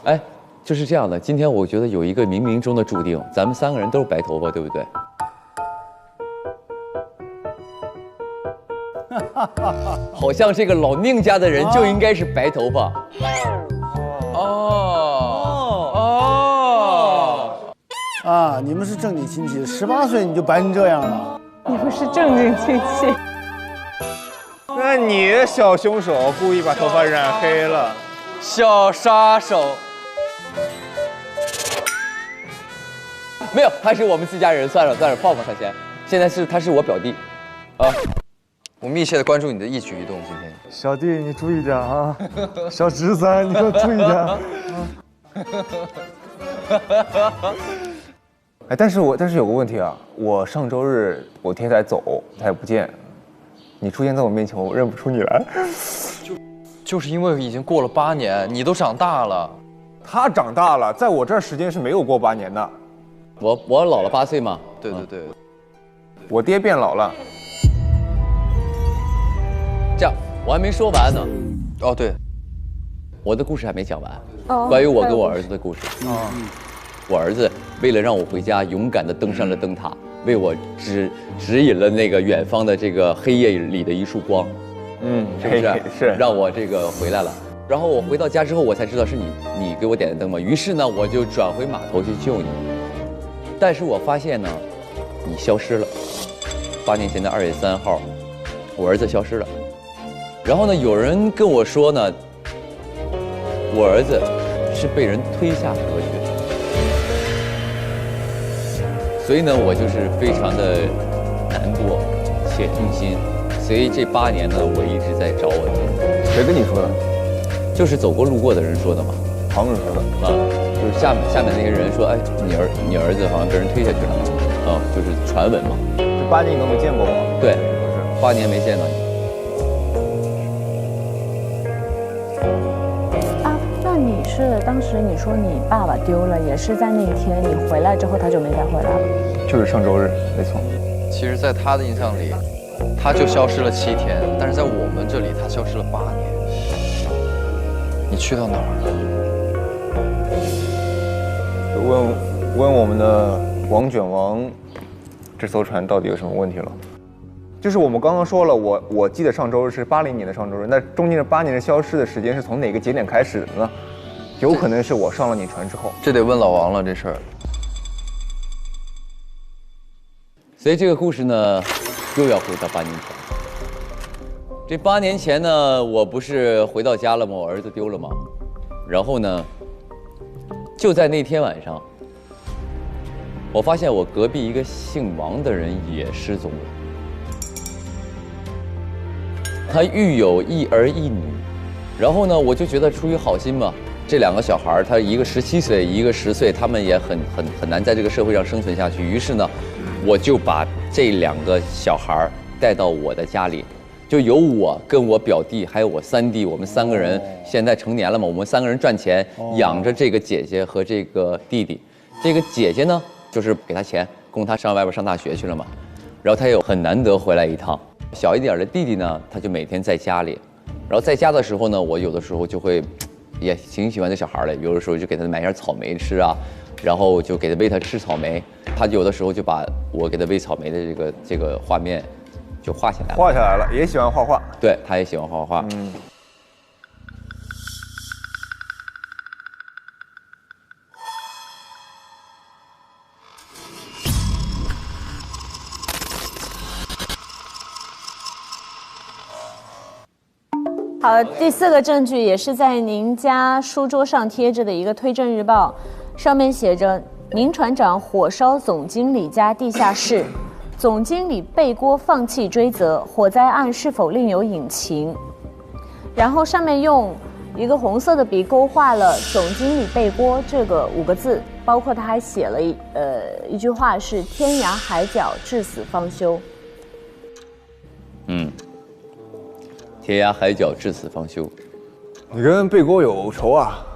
哎，就是这样的。今天我觉得有一个冥冥中的注定，咱们3个人都是白头发，对不对？好像这个老宁家的人就应该是白头发。啊，你们是正经亲戚，18岁你就白成这样了。你不是正经亲戚。那你小凶手故意把头发染黑了，小杀手。没有，他是我们自家人，算了，放他先。现在他是我表弟，啊，我密切的关注你的一举一动，今天。小弟，你注意点啊！小侄子，你给我注意点。哎，但是有个问题啊，我上周日我爹才走，他也不见，你出现在我面前，我认不出你来。就是因为已经过了8年，你都长大了。他长大了，在我这儿时间是没有过8年的。我老了8岁嘛。对对对，我爹变老了。这样，我还没说完呢。哦对，我的故事还没讲完。哦关于我跟我儿子的故事。我儿子为了让我回家，勇敢地登上了灯塔，为我指引了那个远方的这个黑夜里的一束光。是不是？是让我这个回来了。然后我回到家之后，我才知道是你给我点的灯嘛。于是呢，我就转回码头去救你。但是我发现呢，你消失了。8年前的2月3号，我儿子消失了。然后呢，有人跟我说呢，我儿子是被人推下河去的。所以呢，我就是非常的难过且痛心。所以这8年呢，我一直在找我的。谁跟你说的？就是走过路过的人说的嘛。旁人说的啊，就是下面那些人说，哎，你儿子好像被人推下去了，就是传闻嘛。这8年你都没见过我？对，8年没见到你。啊，那你是当时你说你爸爸丢了，也是在那一天你回来之后他就没再回来了？就是上周日，没错。其实，在他的印象里，他就消失了7天，但是在我们这里，他消失了8年。你去到哪儿了？问我们的王卷王，这艘船到底有什么问题了？就是我们刚刚说了，我记得上周日是80年的上周日，那中间的8年的消失的时间是从哪个节点开始的呢？有可能是我上了你船之后。这得问老王了，这事儿。所以这个故事呢，又要回到8年前。这8年前呢，我不是回到家了吗？我儿子丢了吗？然后呢，就在那天晚上，我发现我隔壁一个姓王的人也失踪了。他育有1儿1女，然后呢，我就觉得出于好心嘛，这2个小孩，他一个17岁，一个10岁，他们也很难在这个社会上生存下去。于是呢，我就把这2个小孩带到我的家里。就由我跟我表弟还有我3弟，我们3个人现在成年了嘛，我们3个人赚钱养着这个姐姐和这个弟弟。这个姐姐呢，就是给她钱供她上外边上大学去了嘛，然后她又很难得回来一趟。小一点的弟弟呢，他就每天在家里，然后在家的时候呢，我有的时候就会也挺喜欢这小孩的，有的时候就给他买点草莓吃啊，然后就给他喂他吃草莓，他有的时候就把我给他喂草莓的这个画面就画下来了。画下来了，也喜欢画画。对，他也喜欢画画。好，第4个证据也是在您家书桌上贴着的一个推证日报，上面写着宁船长火烧总经理家地下室，总经理背锅放弃追责，火灾案是否另有隐情？然后上面用一个红色的笔勾画了总经理背锅这个5个字，包括他还写了一句话是天涯海角至死方休。天涯海角至死方休。你跟背锅有仇啊？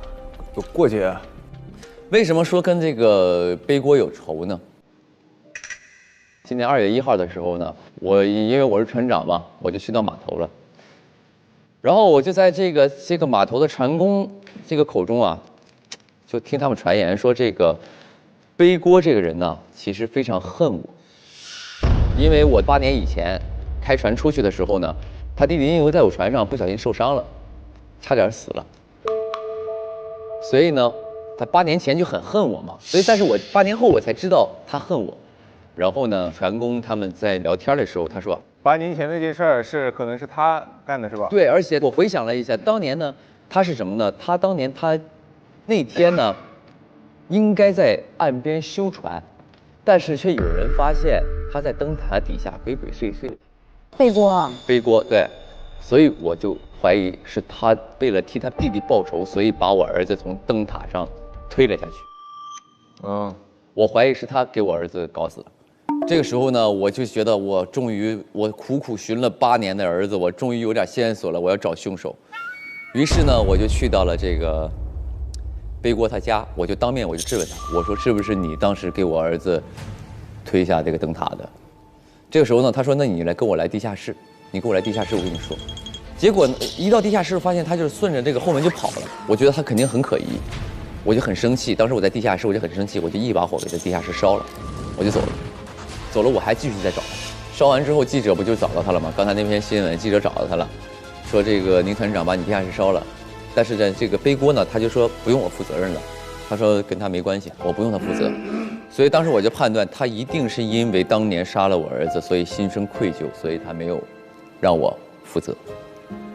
有过节啊？为什么说跟这个背锅有仇呢？今年2月1号的时候呢，因为我是船长嘛，我就去到码头了。然后我就在这个码头的船工这个口中啊，就听他们传言说，这个背锅这个人呢，其实非常恨我，因为我8年以前开船出去的时候呢，他弟弟因为在我船上不小心受伤了，差点死了。所以呢，他8年前就很恨我嘛。所以，但是我8年后我才知道他恨我。然后呢，船工他们在聊天的时候，他说8年前那件事儿可能是他干的，是吧？对，而且我回想了一下，当年呢，他是什么呢？他当年那天呢，应该在岸边修船，但是却有人发现他在灯塔底下鬼鬼祟祟。背锅。背锅，对，所以我就怀疑是他为了替他弟弟报仇，所以把我儿子从灯塔上推了下去。我怀疑是他给我儿子搞死了。这个时候呢，我就觉得我终于，我苦苦寻了8年的儿子，我终于有点线索了，我要找凶手。于是呢，我就去到了这个背锅他家，我就当面我就质问他，我说是不是你当时给我儿子推下这个灯塔的？这个时候呢，他说那你跟我来地下室，你跟我来地下室，我跟你说。结果一到地下室，发现他就是顺着这个后门就跑了，我觉得他肯定很可疑，我就很生气。当时我在地下室，我就很生气，我就一把火给这地下室烧了，我就走了。走了，我还继续在找他。烧完之后，记者不就找到他了吗？刚才那篇新闻，记者找到他了，说这个宁团长把你地下室烧了，但是呢，这个背锅呢，他就说不用我负责任了，他说跟他没关系，我不用他负责。所以当时我就判断他一定是因为当年杀了我儿子，所以心生愧疚，所以他没有让我负责。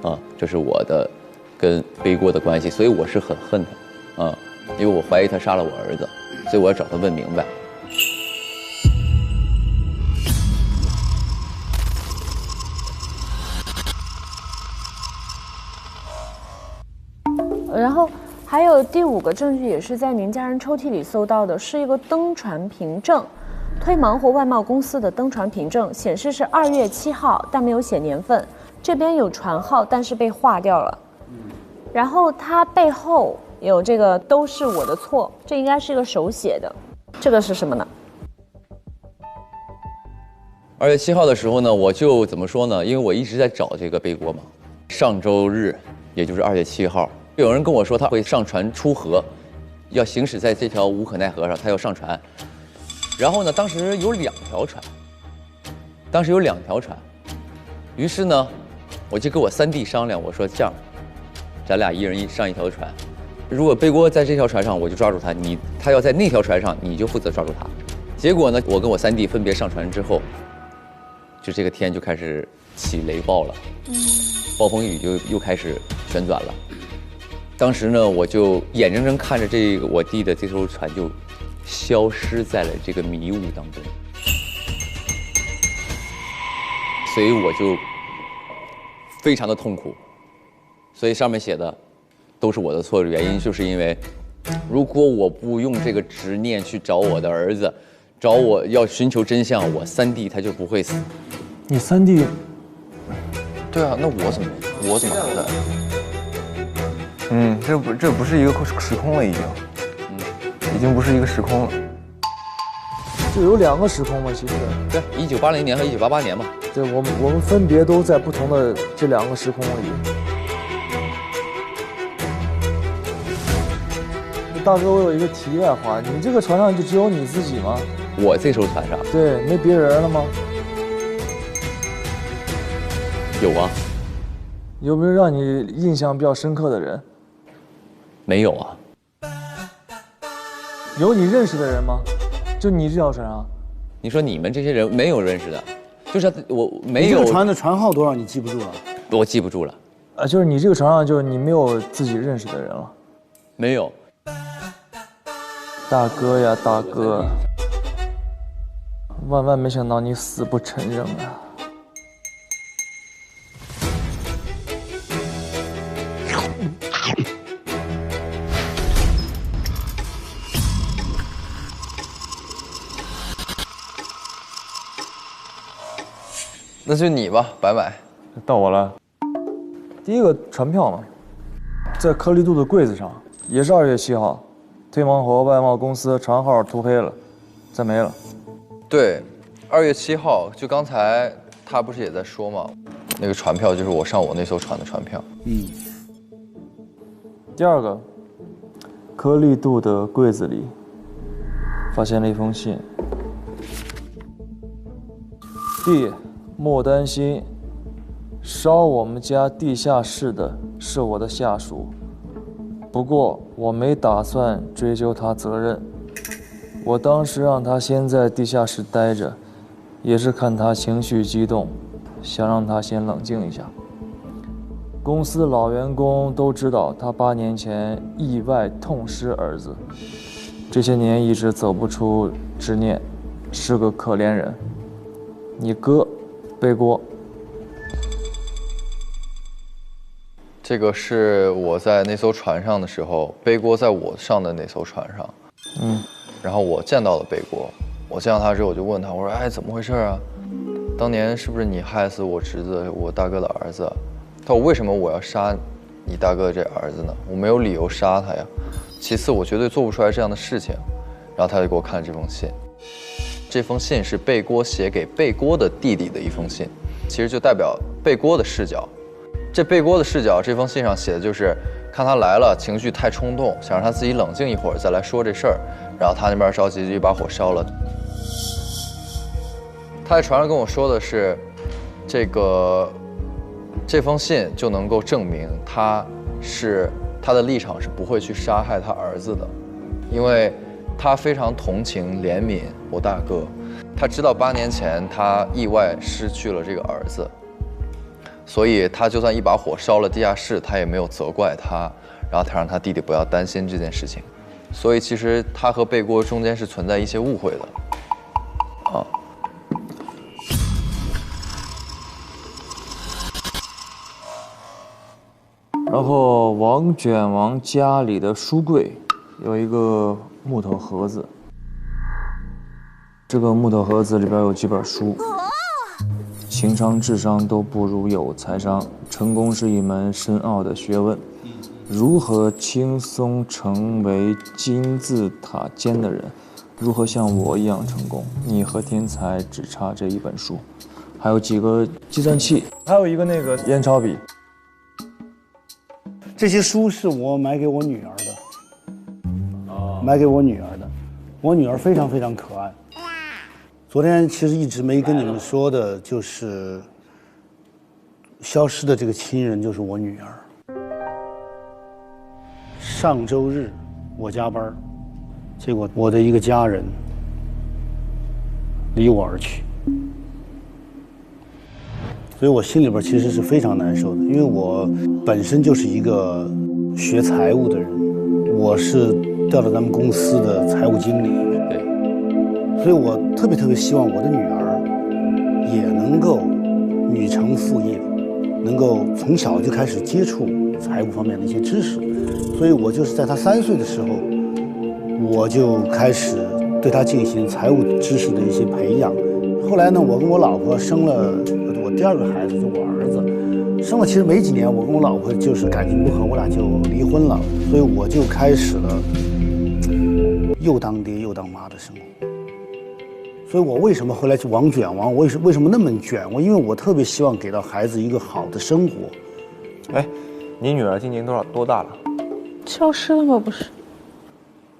啊，这是我的跟背锅的关系，所以我是很恨他，啊，因为我怀疑他杀了我儿子，所以我要找他问明白。然后还有第5个证据，也是在您家人抽屉里搜到的，是一个登船凭证，推芒湖外贸公司的登船凭证，显示是2月7号，但没有写年份。这边有船号，但是被划掉了。然后它背后有这个都是我的错，这应该是个手写的，这个是什么呢2月7号的时候呢，我就怎么说呢？因为我一直在找这个背锅嘛。上周日，也就是2月7号。有人跟我说他会上船出河，要行驶在这条无可奈何上，他要上船。然后呢，当时有2条船，于是呢，我就跟我3弟商量，我说这样，咱俩一人上一条船，如果背锅在这条船上，我就抓住他；他要在那条船上，你就负责抓住他。结果呢，我跟我3弟分别上船之后，就这个天就开始起雷暴了，暴风雨就又开始旋转了。当时呢，我就眼睁睁看着这个我弟的这艘船就消失在了这个迷雾当中，所以我就非常的痛苦。所以上面写的都是我的错，原因就是因为如果我不用这个执念去找我的儿子，找我要寻求真相，我3弟他就不会死。你3弟？对啊，那我怎么还在？这不是一个时空了，已经不是一个时空了。就有2个时空嘛，其实。对，1980年和1988年嘛。对，我们分别都在不同的这2个时空里。大哥，我有一个题外话，你这个船上就只有你自己吗？我这艘船上？对，没别人了吗？有啊。有没有让你印象比较深刻的人？没有啊。有你认识的人吗？就你这条船上？你说你们这些人没有认识的，就是我没有。你这个船的船号多少？你记不住了？我记不住了。就是你这个船上，就是你没有自己认识的人了？没有。大哥呀，大哥，万万没想到你死不承认啊！那就你吧，白买。到我了。第一个船票嘛，在颗粒度的柜子上，也是2月7号，推芒湖外贸公司船号涂黑了，再没了。对，2月7号，就刚才他不是也在说吗？那个船票就是我上我那艘船的船票。第2个，颗粒度的柜子里发现了一封信。弟，莫担心，烧我们家地下室的是我的下属，不过我没打算追究他责任。我当时让他先在地下室待着，也是看他情绪激动，想让他先冷静一下。公司老员工都知道他8年前意外痛失儿子，这些年一直走不出执念，是个可怜人。你哥背锅。这个是我在那艘船上的时候，背锅在我上的那艘船上。然后我见到了背锅，我见到他之后，我就问他，我说：“哎，怎么回事啊？当年是不是你害死我侄子，我大哥的儿子？”他说：“为什么我要杀你大哥这儿子呢？我没有理由杀他呀。其次，我绝对做不出来这样的事情。”然后他就给我看了这封信。这封信是背锅写给背锅的弟弟的一封信，其实就代表背锅的视角。这背锅的视角，这封信上写的就是看他来了，情绪太冲动，想让他自己冷静一会儿再来说这事儿。然后他那边着急就一把火烧了。他在船上跟我说的是，这封信就能够证明他的立场是不会去杀害他儿子的，因为他非常同情怜悯我大哥，他知道8年前他意外失去了这个儿子，所以他就算一把火烧了地下室，他也没有责怪他，然后他让他弟弟不要担心这件事情。所以其实他和背锅中间是存在一些误会的，啊。然后王卷王家里的书柜有一个木头盒子，这个木头盒子里边有几本书，情商智商都不如有财商，成功是一门深奥的学问，如何轻松成为金字塔尖的人，如何像我一样成功，你和天才只差这一本书，还有几个计算器，还有一个那个烟草笔。这些书是我买给我女儿的，买给我女儿的。我女儿非常非常可爱。昨天其实一直没跟你们说的，就是消失的这个亲人就是我女儿。上周日我加班，结果我的一个家人离我而去。所以我心里边其实是非常难受的，因为我本身就是一个学财务的人，我是调到咱们公司的财务经理，对，所以我特别特别希望我的女儿也能够女承父业，能够从小就开始接触财务方面的一些知识，所以我就是在她3岁的时候，我就开始对她进行财务知识的一些培养。后来呢，我跟我老婆生了我第2个孩子，就我儿子。生了其实没几年，我跟我老婆就是感情不和，我俩就离婚了。所以我就开始了又当爹又当妈的生活。所以我为什么后来去王卷王，我为什么那么卷？因为我特别希望给到孩子一个好的生活。哎，你女儿今年多大了？消失了吗？不是。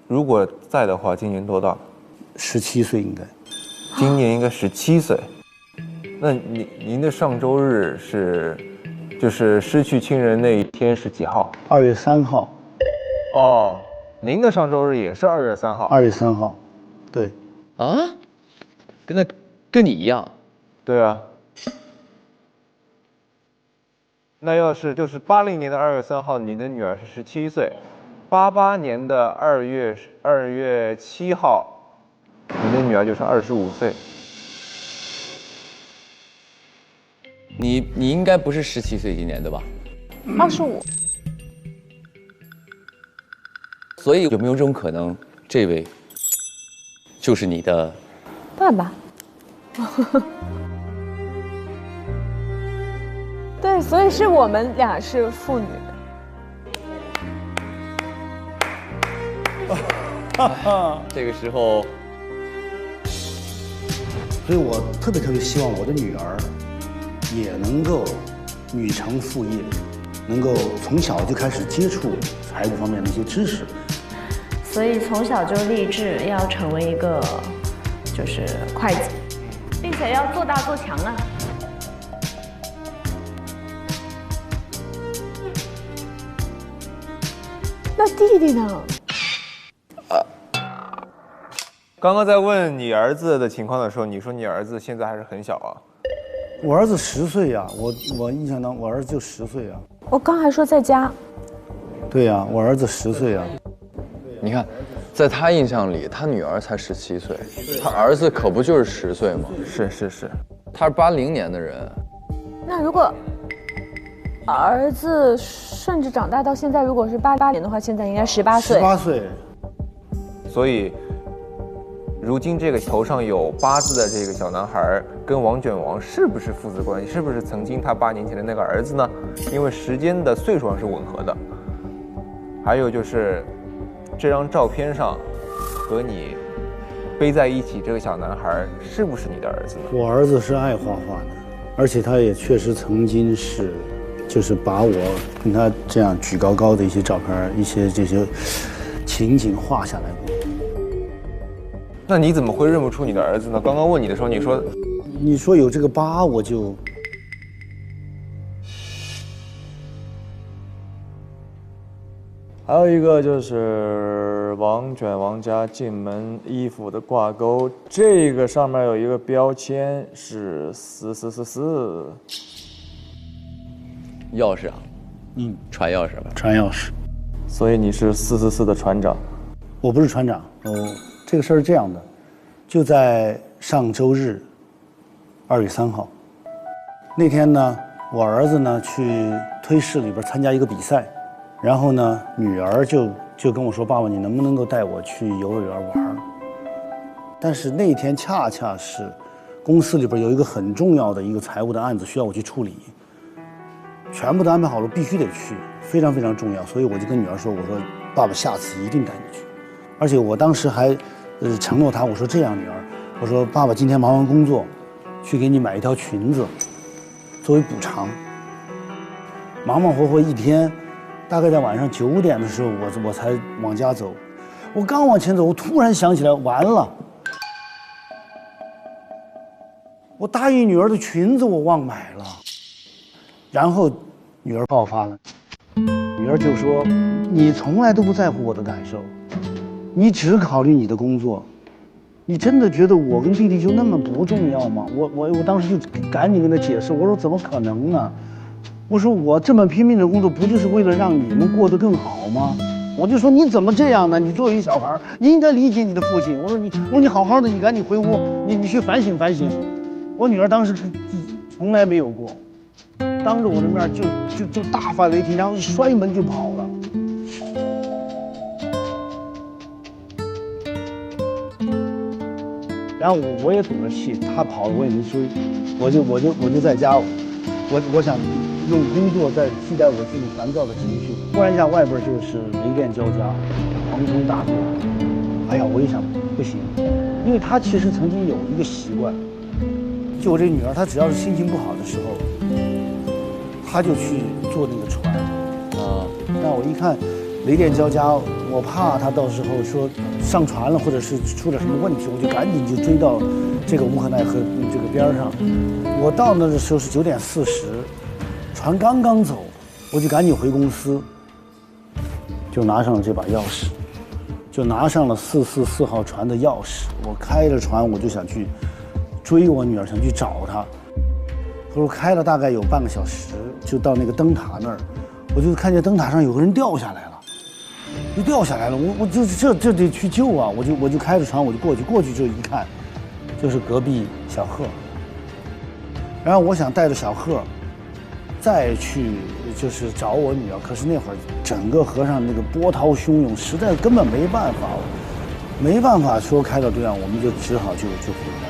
如果在的话，今年多大？17岁应该。今年应该17岁。那您的上周日就是失去亲人那一天是几号？2月3号。哦，您的上周日也是2月3号。2月3号，对。啊？跟你一样。对啊。那要是就是80年的2月3号，你的女儿是17岁；88年的2月7号。你的女儿就是25岁，你应该不是17岁今年对吧？25。所以有没有这种可能，这位就是你的爸爸？对，所以是我们俩是父女。这个时候。所以我特别特别希望我的女儿也能够女承父业，能够从小就开始接触财务方面的一些知识。所以从小就立志要成为一个就是会计，并且要做大做强啊。那弟弟呢？刚刚在问你儿子的情况的时候，你说你儿子现在还是很小啊？我儿子10岁呀，我印象当我儿子就10岁呀。我刚还说在家。对呀，我儿子10岁呀。你看，在他印象里，他女儿才17岁，他儿子可不就是10岁吗？是，他是80年的人。那如果儿子甚至长大到现在，如果是88年的话，现在应该18岁。18岁。所以。如今这个头上有疤字的这个小男孩跟王卷王是不是父子关系？是不是曾经他8年前的那个儿子呢？因为时间的岁数上是吻合的。还有就是这张照片上和你背在一起这个小男孩是不是你的儿子呢？我儿子是爱画画的，而且他也确实曾经是，就是把我跟他这样举高高的一些照片、一些这些情景画下来过。那你怎么会认不出你的儿子呢？刚刚问你的时候，你说有这个疤，我就。还有一个就是王卷王家进门衣服的挂钩，这个上面有一个标签是4444。钥匙啊，船钥匙吧？船钥匙。所以你是444的船长？我不是船长，这个事儿是这样的，就在上周日，2月3号，那天呢，我儿子呢去推市里边参加一个比赛。然后呢，女儿就跟我说：“爸爸，你能不能够带我去游乐园玩？”但是那天恰恰是公司里边有一个很重要的一个财务的案子需要我去处理，全部都安排好了，必须得去，非常非常重要。所以我就跟女儿说：“我说爸爸下次一定带你去。”而且我当时还承诺她，我说：“这样，女儿，我说爸爸今天忙完工作，去给你买一条裙子作为补偿。”忙忙活活一天。大概在晚上9点的时候，我才往家走。我刚往前走，我突然想起来，完了，我答应女儿的裙子我忘买了。然后女儿爆发了，女儿就说：“你从来都不在乎我的感受，你只考虑你的工作，你真的觉得我跟弟弟就那么不重要吗？”我当时就赶紧跟她解释，我说：“怎么可能呢？我说我这么拼命的工作，不就是为了让你们过得更好吗？”我就说：“你怎么这样呢？你作为一小孩，你应该理解你的父亲。”我说你好好的，你赶紧回屋，你去反省反省。我女儿当时从来没有过，当着我的面就大发雷霆，然后摔门就跑了。然后我也赌了气，她跑了我也没追，我就在家，我想用工作在替代我自己烦躁的情绪。忽然一下外边就是雷电交加，狂风大作。哎呀，我一想不行，因为她其实曾经有一个习惯，就我这女儿，她只要是心情不好的时候，她就去坐那个船啊。那我一看雷电交加，我怕她到时候说上船了，或者是出点什么问题，我就赶紧就追到这个乌克奈河这个边上。我到那的时候是9点40，船刚刚走，我就赶紧回公司，就拿上了这把钥匙，就拿上了444号船的钥匙。我开着船，我就想去追我女儿，想去找她。我开了大概有半个小时，就到那个灯塔那儿，我就看见灯塔上有个人掉下来了，就掉下来了。我这得去救啊！我就开着船，我就过去之后一看，就是隔壁小贺。然后我想带着小贺再去就是找我女儿，可是那会儿整个河上那个波涛汹涌，实在根本没办法说开到对岸，我们就只好就回来。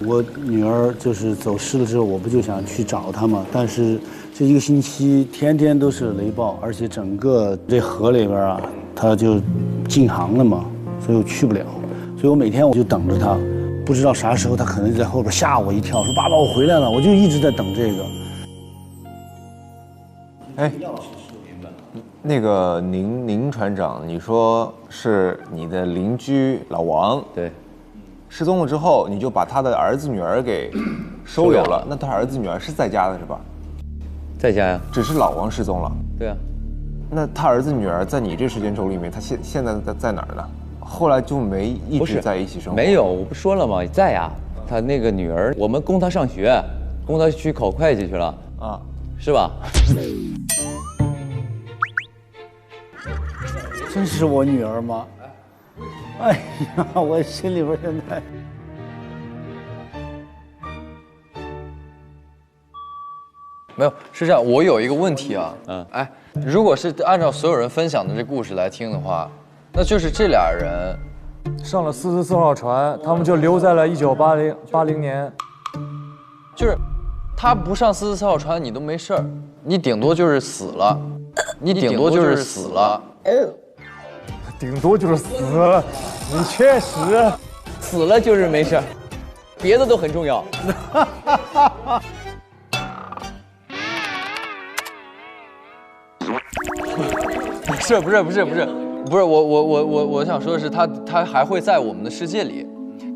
我女儿就是走失了之后，我不就想去找她吗？但是这一个星期天天都是雷暴，而且整个这河里边啊，它就禁航了嘛，所以我去不了。所以我每天我就等着她。不知道啥时候他可能在后边吓我一跳，说爸爸我回来了，我就一直在等这个。哎，那个宁船长，你说是你的邻居老王，对，失踪了之后，你就把他的儿子女儿给收留了。那他儿子女儿是在家的是吧？在家呀，只是老王失踪了。对啊。那他儿子女儿在你这时间轴里面，他现在在哪儿呢？后来就没一直在一起生活。没有，我不说了吗？在呀，他那个女儿，我们供他上学，供他去考会计去了啊，是吧？真是我女儿吗？哎呀，我心里边现在。没有，是这样，我有一个问题啊，如果是按照所有人分享的这故事来听的话。那就是这俩人上了44号船，他们就留在了1980年。就是他不上44号船，你都没事儿，你顶多就是死了，你顶多就是死了，顶多就是死了。你确实死了就是没事，别的都很重要。不是，我想说的是，他还会在我们的世界里，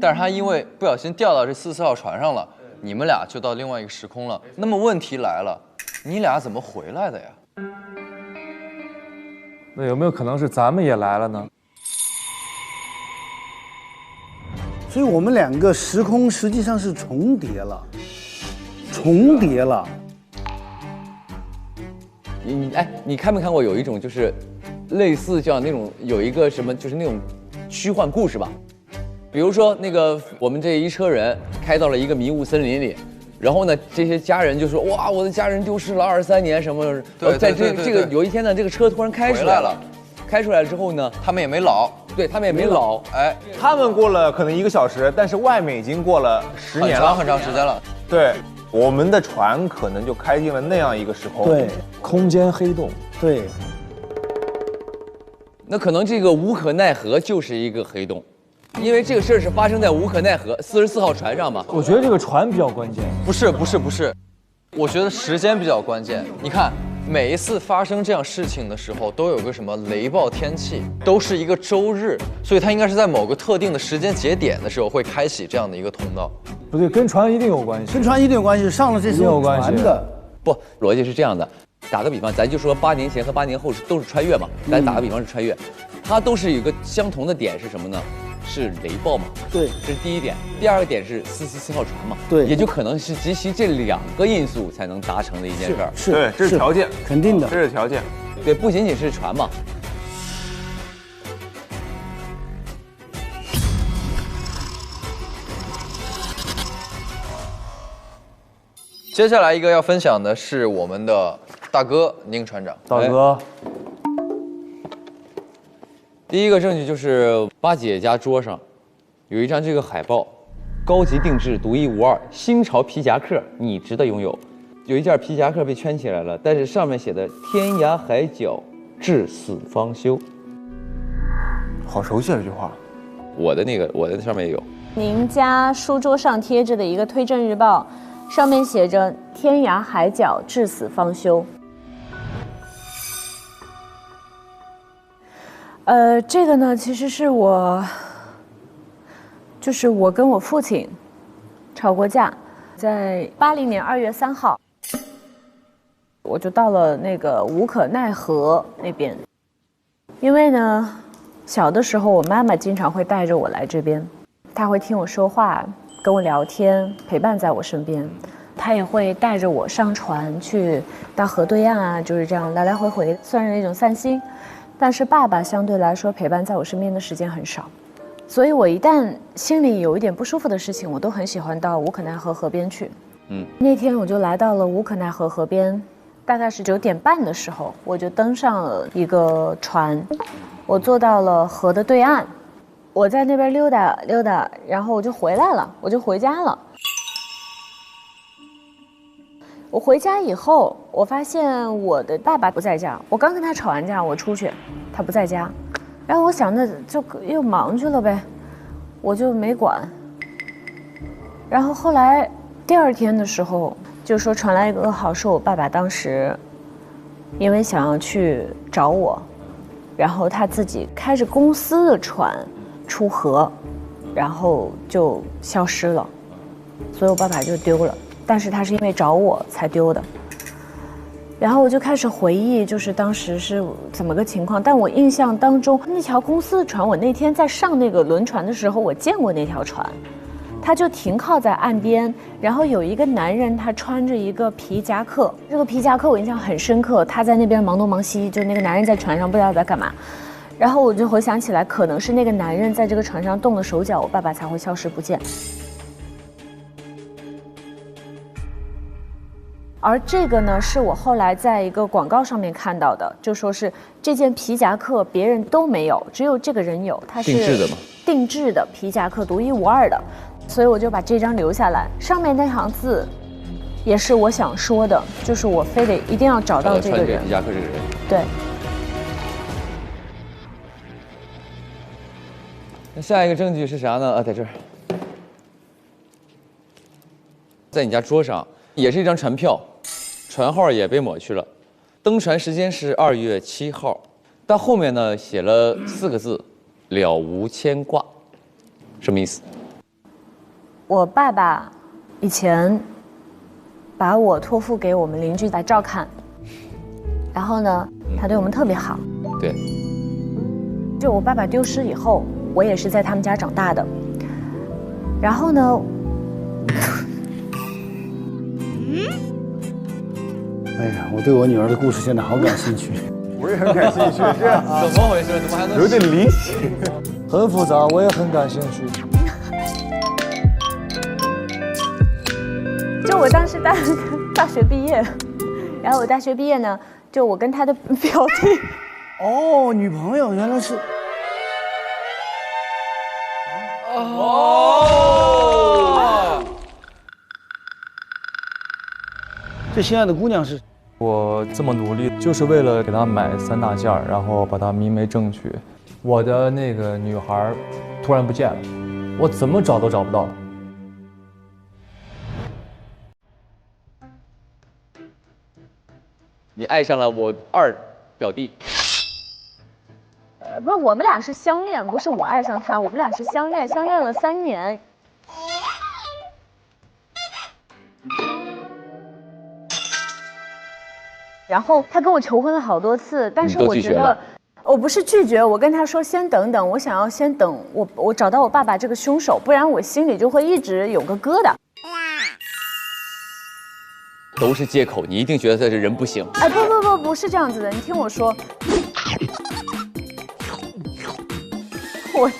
但是他因为不小心掉到这44号船上了，你们俩就到另外一个时空了。那么问题来了，你俩怎么回来的呀？那有没有可能是咱们也来了呢？所以我们两个时空实际上是重叠了。你看没看过有一种就是类似像那种有一个什么就是那种虚幻故事吧？比如说那个我们这一车人开到了一个迷雾森林里，然后呢这些家人就说哇我的家人丢失了23年什么，对，在这个有一天呢这个车突然开出来了，开出来了之后呢他们也没老，对他们也没老，哎，他们过了可能1个小时，但是外面已经过了10年了，很长时间了。对，我们的船可能就开进了那样一个时空。对，空间黑洞。对。那可能这个无可奈何就是一个黑洞，因为这个事儿是发生在无可奈何44号船上嘛。我觉得这个船比较关键。不是，我觉得时间比较关键。你看，每一次发生这样事情的时候，都有个什么雷暴天气，都是一个周日，所以它应该是在某个特定的时间节点的时候会开启这样的一个通道。不对，跟船一定有关系。跟船一定有关系，上了这艘船的。不，逻辑是这样的。打个比方，咱就说8年前和8年后都是穿越嘛，咱打个比方是穿越，它都是有一个相同的点是什么呢？是雷暴嘛。对，这是第一点。第二个点是444号船嘛。对，也就可能是集齐这2个因素才能达成的一件事儿。是，对，这是条件，肯定的，这是条件。对，不仅仅是船嘛。接下来一个要分享的是我们的大哥宁船长。大哥，第一个证据就是八姐家桌上有一张这个海报，高级定制，独一无二，新潮皮夹克，你值得拥有。有一件皮夹克被圈起来了，但是上面写的“天涯海角，至死方休”，好熟悉啊这句话。我的那上面也有。您家书桌上贴着的一个推证日报。上面写着“天涯海角，至死方休”。这个呢，其实是我跟我父亲吵过架，在80年2月3号，我就到了那个无可奈何那边，因为呢，小的时候我妈妈经常会带着我来这边，她会听我说话。跟我聊天，陪伴在我身边，他也会带着我上船去到河对岸啊，就是这样来来回回，算是一种散心。但是爸爸相对来说陪伴在我身边的时间很少，所以我一旦心里有一点不舒服的事情，我都很喜欢到无可奈何河边去。那天我就来到了无可奈何河边，大概是9点半的时候，我就登上了一个船，我坐到了河的对岸。我在那边溜达溜达，然后我就回来了，我就回家了。我回家以后，我发现我的爸爸不在家，我刚跟他吵完架，我出去，他不在家，然后我想那就又忙去了呗，我就没管。然后后来第2天的时候，就说传来一个噩耗，说我爸爸当时因为想要去找我，然后他自己开着公司的船出河，然后就消失了，所以我爸爸就丢了。但是他是因为找我才丢的。然后我就开始回忆，就是当时是怎么个情况。但我印象当中，那条公司的船，我那天在上那个轮船的时候，我见过那条船，它就停靠在岸边，然后有一个男人，他穿着一个皮夹克，这个皮夹克我印象很深刻，他在那边忙东忙西，就那个男人在船上不知道在干嘛。然后我就回想起来，可能是那个男人在这个船上动了手脚，我爸爸才会消失不见。而这个呢，是我后来在一个广告上面看到的，就说是这件皮夹克别人都没有，只有这个人有，它是定制的吗？定制的皮夹克，独一无二的，所以我就把这张留下来。上面那行字，也是我想说的，就是我非得一定要找到这个人。皮夹克这个人。对。那下一个证据是啥呢？啊，在这儿，在你家桌上也是一张船票。船号也被抹去了，登船时间是2月7号，但后面呢写了4个字，了无牵挂，什么意思？我爸爸以前把我托付给我们邻居来照看，然后呢，他对我们特别好。对。就我爸爸丢失以后，我也是在他们家长大的，然后呢。哎呀，我对我女儿的故事现在好感兴趣。我也很感兴趣，这样怎么回事？怎么还能有点离奇？很复杂，我也很感兴趣。就我当时大学毕业，然后我大学毕业呢，就我跟他的表弟。哦，女朋友原来是。哦。这心爱的姑娘是。我这么努力，就是为了给她买3大件，然后把她明媒正娶。我的那个女孩突然不见了，我怎么找都找不到。你爱上了我2表弟。不是，我们俩是相恋，不是我爱上他，我们俩是相恋了3年。然后他跟我求婚了好多次，但是我觉得，我不是拒绝，我跟他说先等等，我想要先等我找到我爸爸这个凶手，不然我心里就会一直有个疙瘩。都是借口，你一定觉得他这人不行。哎，不是这样子的，你听我说，我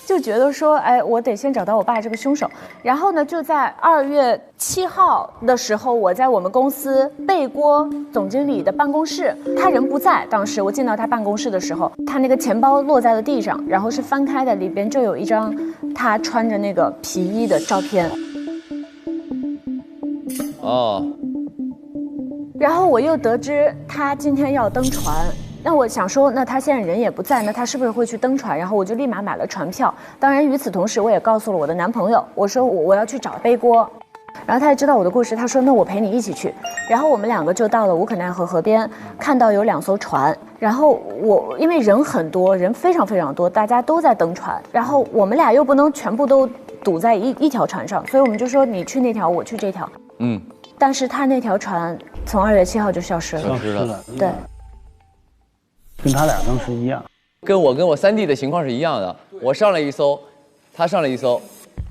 就觉得说，哎，我得先找到我爸这个凶手。然后呢，就在2月7号的时候，我在我们公司背锅总经理的办公室，他人不在。当时我进到他办公室的时候，他那个钱包落在了地上，然后是翻开的，里边就有一张他穿着那个皮衣的照片。哦。然后我又得知他今天要登船。那我想说，那他现在人也不在，那他是不是会去登船？然后我就立马买了船票。当然，与此同时，我也告诉了我的男朋友，我说我要去找背锅。然后他也知道我的故事，他说那我陪你一起去。然后我们2个就到了无可奈何河边，看到有2艘船。然后我因为人很多，人非常非常多，大家都在登船。然后我们俩又不能全部都堵在一条船上，所以我们就说你去那条，我去这条。嗯。但是他那条船从2月7号就消失了。消失了。对。跟他俩当时一样，跟我3弟的情况是一样的。我上了1艘，他上了1艘，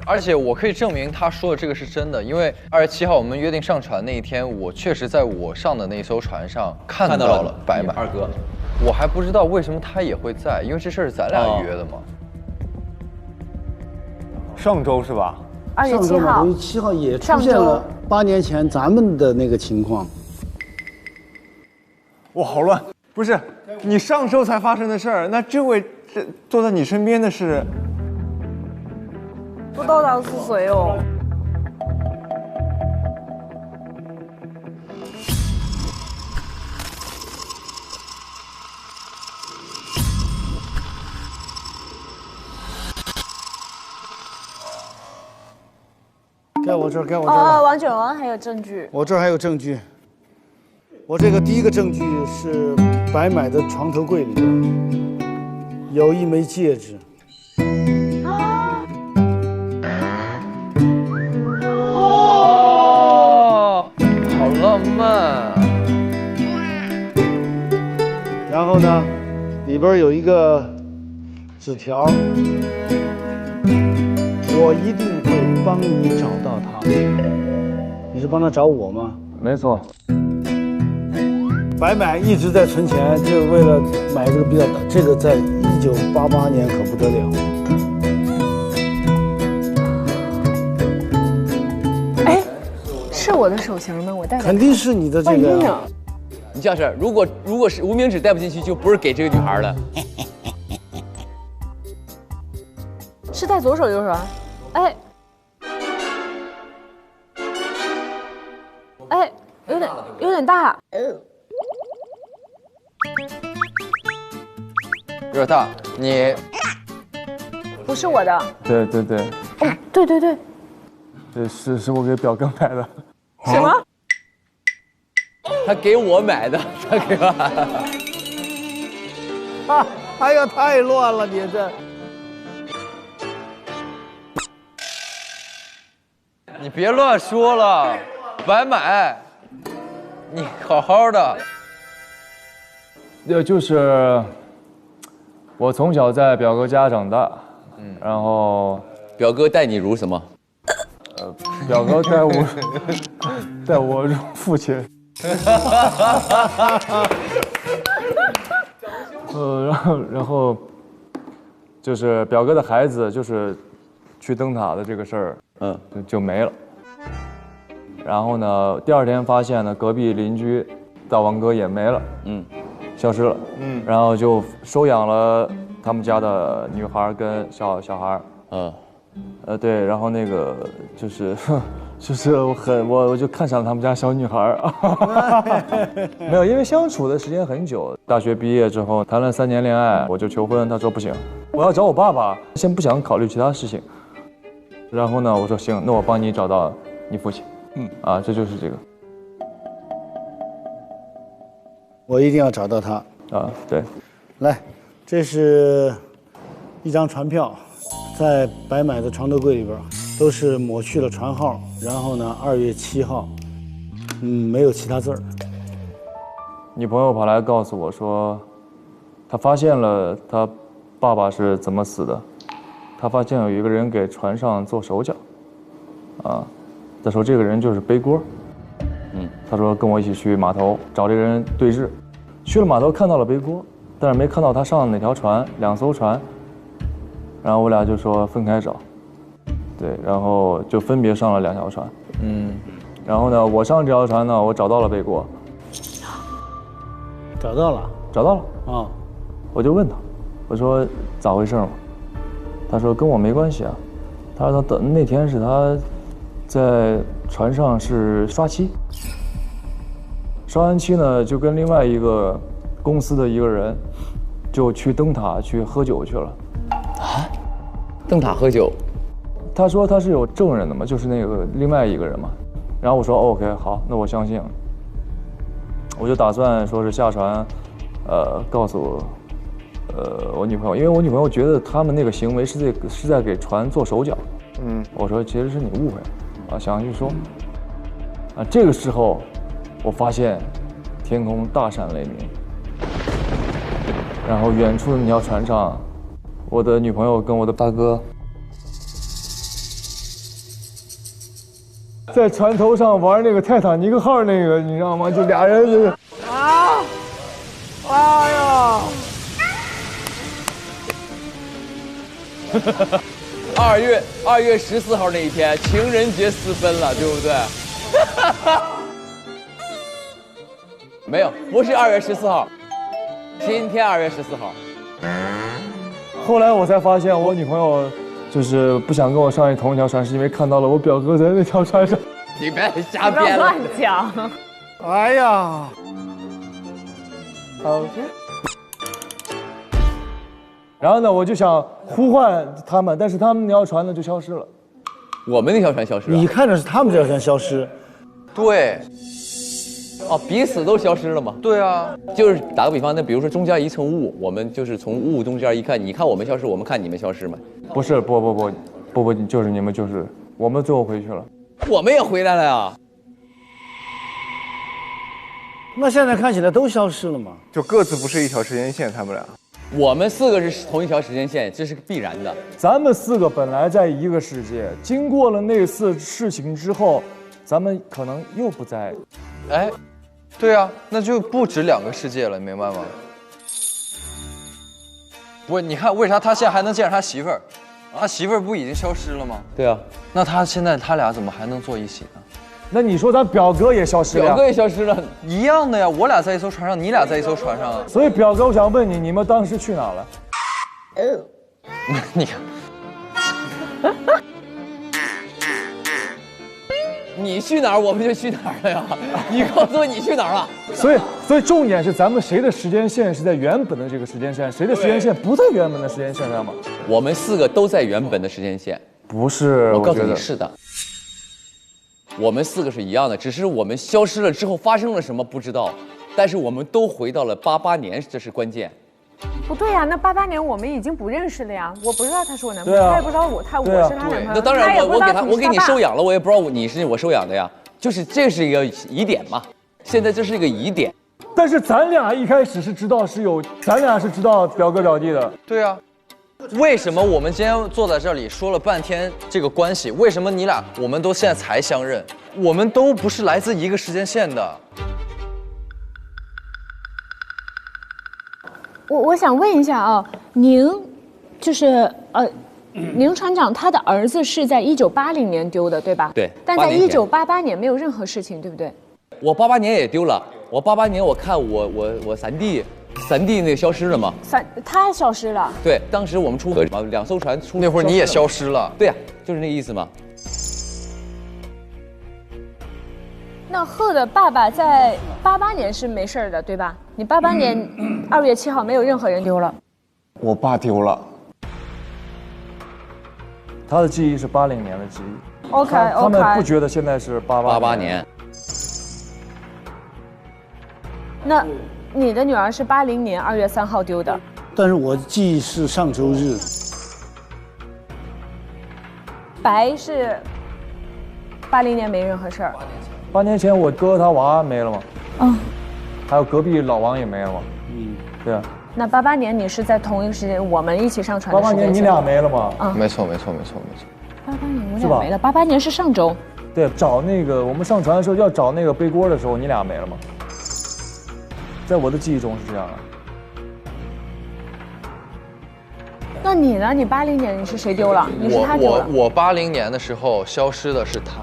而且我可以证明他说的这个是真的，因为2月7号我们约定上船那一天，我确实在我上的那艘船上看到了白马二哥。我还不知道为什么他也会在，因为这事儿是咱俩约的嘛。上周是吧？2月7号。 2月7号也出现了8年前咱们的那个情况。哇，好乱！不是你上周才发生的事儿，那这位坐在你身边的是？不知道他是谁哦。该我这儿，该我这儿。哦，王卷王还有证据。我这儿还有证据。我这个第一个证据是白买的床头柜里边有一枚戒指。哦，好浪漫。然后呢，里边有一个纸条，我一定会帮你找到他。你是帮他找我吗？没错。白买一直在存钱，就为了买这个比较大。这个在1988年可不得了。哎，是我的手型呢？我带肯定是你的这个。你这样式，如果是无名指戴不进去，就不是给这个女孩了。是戴左手右手啊？哎，哎，有点大，有点大，你不是我的。对对对，哦，对对对，对是我给表哥买的。什么？他给我买的，他给我。啊！哎呀，太乱了，你这。你别乱说了，白买，你好好的。就是我从小在表哥家长大，然后表哥待你如什么？表哥待我如父亲。然后就是表哥的孩子，就是去灯塔的这个事儿，就没了。然后呢，第二天发现呢，隔壁邻居大王哥也没了，消失了，然后就收养了他们家的女孩跟小孩，对，然后那个就是我就看上了他们家小女孩，没有，因为相处的时间很久。大学毕业之后谈了3年恋爱，我就求婚，他说不行，我要找我爸爸，先不想考虑其他事情。然后呢，我说行，那我帮你找到你父亲。这就是这个。我一定要找到他。对。来，这是一张船票，在白买的床头柜里边，都是抹去了船号，然后呢，2月7号，没有其他字儿。女朋友跑来告诉我说，她发现了她爸爸是怎么死的，她发现有一个人给船上做手脚，她说这个人就是背锅，她说跟我一起去码头找这个人对峙，去了码头看到了背锅，但是没看到他上哪条船，2艘船，然后我俩就说分开找，对，然后就分别上了2条船，然后呢，我上这条船呢，我找到了背锅，找到了啊，我就问他，我说咋回事嘛？他说跟我没关系啊，他说他那天是他在船上是刷漆，刷完漆呢就跟另外一个公司的一个人就去灯塔去喝酒去了。灯塔喝酒？他说他是有证人的嘛，就是那个另外一个人嘛。然后我说 OK 好，那我相信了。我就打算说是下船，告诉我女朋友，因为我女朋友觉得他们那个行为是在给船做手脚。我说其实是你误会了，想去说。这个时候我发现天空大闪雷鸣，然后远处的那条船上，我的女朋友跟我的大哥在船头上玩那个泰坦尼克号那个，你知道吗？就俩人就是哎呀！2月14号那一天，情人节私奔了，对不对？没有，不是2月14号，今天2月14号。后来我才发现，我女朋友就是不想跟我上同一条船，是因为看到了我表哥在那条船上。你别瞎编了，乱讲。哎呀，好。然后呢，我就想呼唤他们，但是他们那条船呢就消失了。我们那条船消失了？你看着是他们这条船消失。对。彼此都消失了吗？对啊，就是打个比方，那比如说中间一层雾，我们就是从雾中间一看，你看我们消失，我们看你们消失吗？不是，不，就是你们，就是我们最后回去了。我们也回来了呀。那现在看起来都消失了嘛？就各自不是一条时间线，他们俩。我们4个是同一条时间线，这是必然的。咱们4个本来在一个世界，经过了那次事情之后，咱们可能又不在。哎，对啊，那就不止2个世界了，你明白吗？不是，你看为啥他现在还能见着他媳妇儿？他媳妇儿不已经消失了吗？对啊，那他现在他俩怎么还能坐一起呢？那你说咱表哥也消失了？表哥也消失了，一样的呀，我俩在一艘船上，你俩在一艘船上啊。所以表哥，我想问你，你们当时去哪了？你看，你去哪儿我们就去哪儿了呀？你告诉我你去哪儿了？所以重点是咱们谁的时间线是在原本的这个时间线，谁的时间线不在原本的时间线上吗？我们4个都在原本的时间线。不是，我告诉你是的。我们4个是一样的，只是我们消失了之后发生了什么不知道，但是我们都回到了88年，这是关键。不对呀，那88年我们已经不认识了呀，我不知道他是我男朋友，对啊他也不知道我是他男朋友。那当然，我给你收养了，我也不知道你是我收养的呀，就是这是一个疑点嘛。现在这是一个疑点。但是咱俩一开始是知道咱俩是知道表哥表弟的。对啊。为什么我们今天坐在这里说了半天这个关系？为什么你俩我们都现在才相认？我们都不是来自一个时间线的。我想问一下啊，您就是宁船长他的儿子是在1980年丢的，对吧？对。但在1988年没有任何事情，对不对？我88年也丢了，我88年我看我三弟那个消失了嘛？他消失了。对，当时我们出河2艘船出，那会儿你也消失了。对呀，就是那个意思嘛。那贺的爸爸在88年是没事的，对吧？你88年2月7号没有任何人丢了。我爸丢了。他的记忆是80年的记忆。OK， 他们不觉得现在是88年。那你的女儿是80年2月3号丢的，但是我记忆是上周日。白是80年没任何事儿。8年前我哥他娃没了吗？嗯。还有隔壁老王也没了吗？对啊。那88年你是在同一个时间，我们一起上船的时间。88年你俩没了吗？啊，没错。88年我俩没了，88年是上周。对，找那个我们上船的时候要找那个背锅的时候，你俩没了吗？在我的记忆中是这样的。那你呢？你80年你是谁丢了？你是他丢了。我80年的时候消失的是他，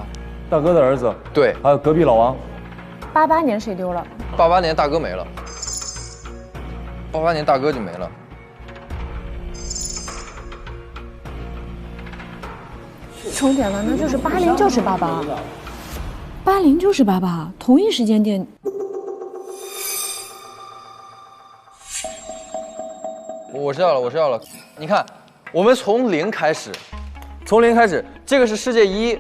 大哥的儿子。对，还有隔壁老王。88年谁丢了？88年大哥没了。88年大哥就没了。重点了，那就是80就是88，80就是88，同一时间点。我知道了。你看，我们从零开始，这个是世界一，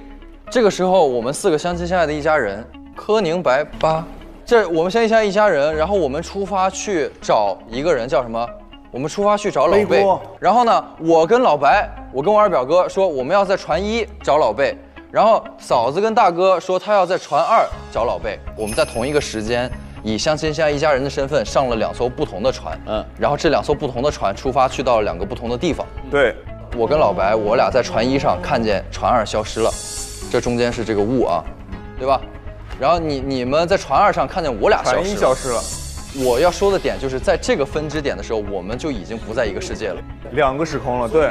这个时候我们4个相亲相爱的一家人，柯宁白8，这我们相亲相爱一家人，然后我们出发去找一个人叫什么？我们出发去找老贝，然后呢，我跟老白，我跟我二表哥说我们要在船1找老贝，然后嫂子跟大哥说他要在船2找老贝，我们在同一个时间。以相亲相爱一家人的身份上了2艘不同的船，然后这2艘不同的船出发去到了2个不同的地方。对，我跟老白，我俩在船1上看见船2消失了，这中间是这个雾啊，对吧？然后你们在船2上看见我俩船1消失了。我要说的点就是在这个分支点的时候，我们就已经不在一个世界了，2个时空了，对。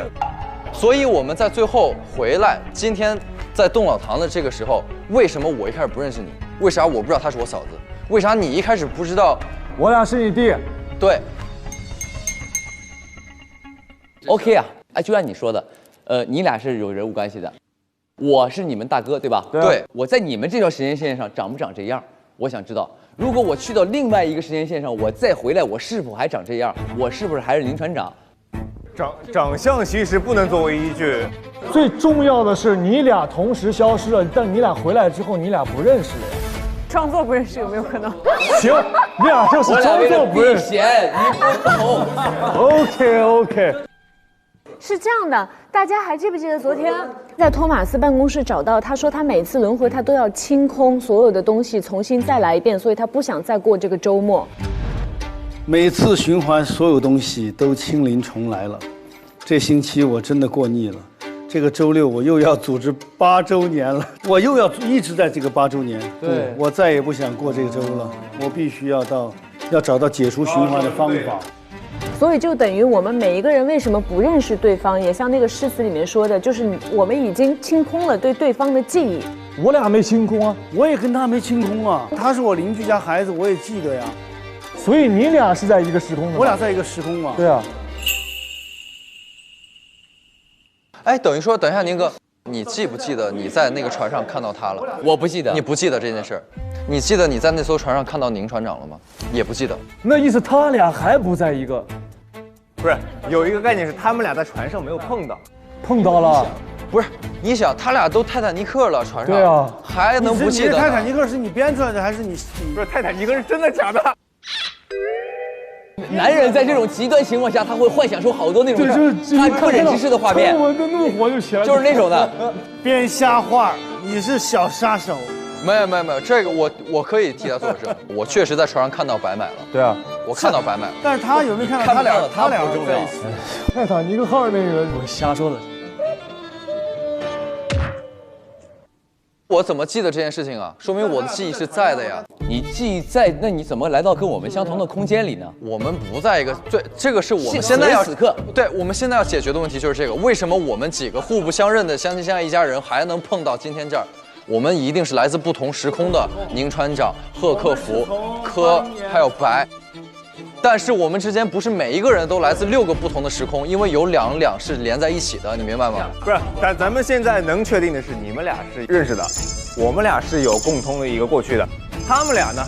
所以我们在最后回来，今天在洞老堂的这个时候，为什么我一开始不认识你？为啥我不知道她是我嫂子？为啥你一开始不知道我俩是你弟？对。OK 啊，就按你说的，你俩是有人物关系的，我是你们大哥，对吧？对。我在你们这条时间线上长不长这样？我想知道，如果我去到另外一个时间线上，我再回来，我是否还长这样？我是不是还是林船长？长相其实不能作为依据，最重要的是你俩同时消失了，但你俩回来之后，你俩不认识了呀。装作不认识有没有可能？行，你俩就是装作不认识。你不懂。OK。是这样的，大家还记不记得昨天在托马斯办公室找到，他说他每次轮回他都要清空所有的东西，重新再来一遍，所以他不想再过这个周末。每次循环，所有东西都清零重来了。这星期我真的过腻了。这个周六我又要组织8周年了，我又要一直在这个8周年。对，我再也不想过这个周了，我必须要找到解除循环的方法。所以就等于我们每一个人为什么不认识对方，也像那个诗词里面说的，就是我们已经清空了对对方的记忆。我俩没清空啊，我也跟他没清空啊。他是我邻居家孩子，我也记得呀。所以你俩是在一个时空的。我俩在一个时空啊。对啊。哎，等于说，等一下，宁哥，你记不记得你在那个船上看到他了？我不记得。你不记得这件事儿？你记得你在那艘船上看到宁船长了吗？也不记得。那意思他俩还不在一个？不是，有一个概念是他们俩在船上没有碰到。碰到了。不是，你想他俩都泰坦尼克了，船上。对啊。还能不记得？泰坦尼克是你编出来的还是你？不是，泰坦尼克是真的假的？男人在这种极端情况下，他会幻想出好多那种他不忍直视的画面，我的怒火就起来了，就是那种的编瞎话。你是小杀手。没有，这个我可以替他作证，我确实在船上看到白买了。对啊，我看到白买了。但是他有没有看到他俩不重要。泰坦尼克号那个我瞎说的。我怎么记得这件事情啊？说明我的记忆是在的呀。你记忆在，那你怎么来到跟我们相同的空间里呢？我们不在一个，对，这个是我们现在要此刻，对我们现在要解决的问题就是这个。为什么我们几个互不相认的相亲相爱一家人还能碰到今天这儿？我们一定是来自不同时空的宁船长、贺克福、柯还有白。但是我们之间不是每一个人都来自6个不同的时空，因为有两是连在一起的，你明白吗？不是，但咱们现在能确定的是，你们俩是认识的，我们俩是有共同的一个过去的，他们俩呢？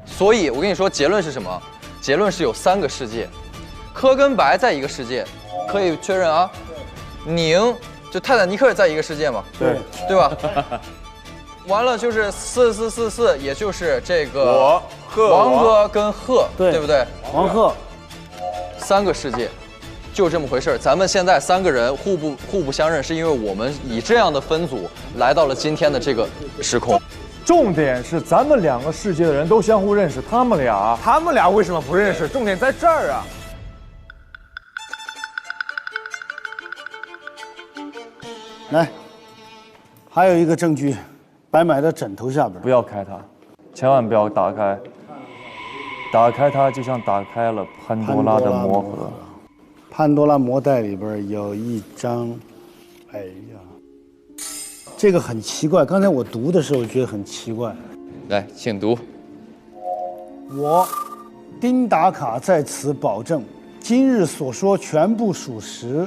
所以我跟你说，结论是什么？结论是有3个世界，柯跟白在一个世界，可以确认啊。宁就泰坦尼克在一个世界嘛，对吧？完了就是4444，也就是这个王哥跟贺，对不对？王贺，3个世界，就这么回事。咱们现在3个人互不相认，是因为我们以这样的分组来到了今天的这个时空。重点是咱们2个世界的人都相互认识，他们俩为什么不认识？重点在这儿啊！来，还有一个证据。白买的枕头下边，不要开它，千万不要打开。打开它就像打开了潘多拉的魔盒。潘多拉魔袋里边有一张，哎呀，这个很奇怪。刚才我读的时候觉得很奇怪。来，请读。我，丁达卡在此保证，今日所说全部属实，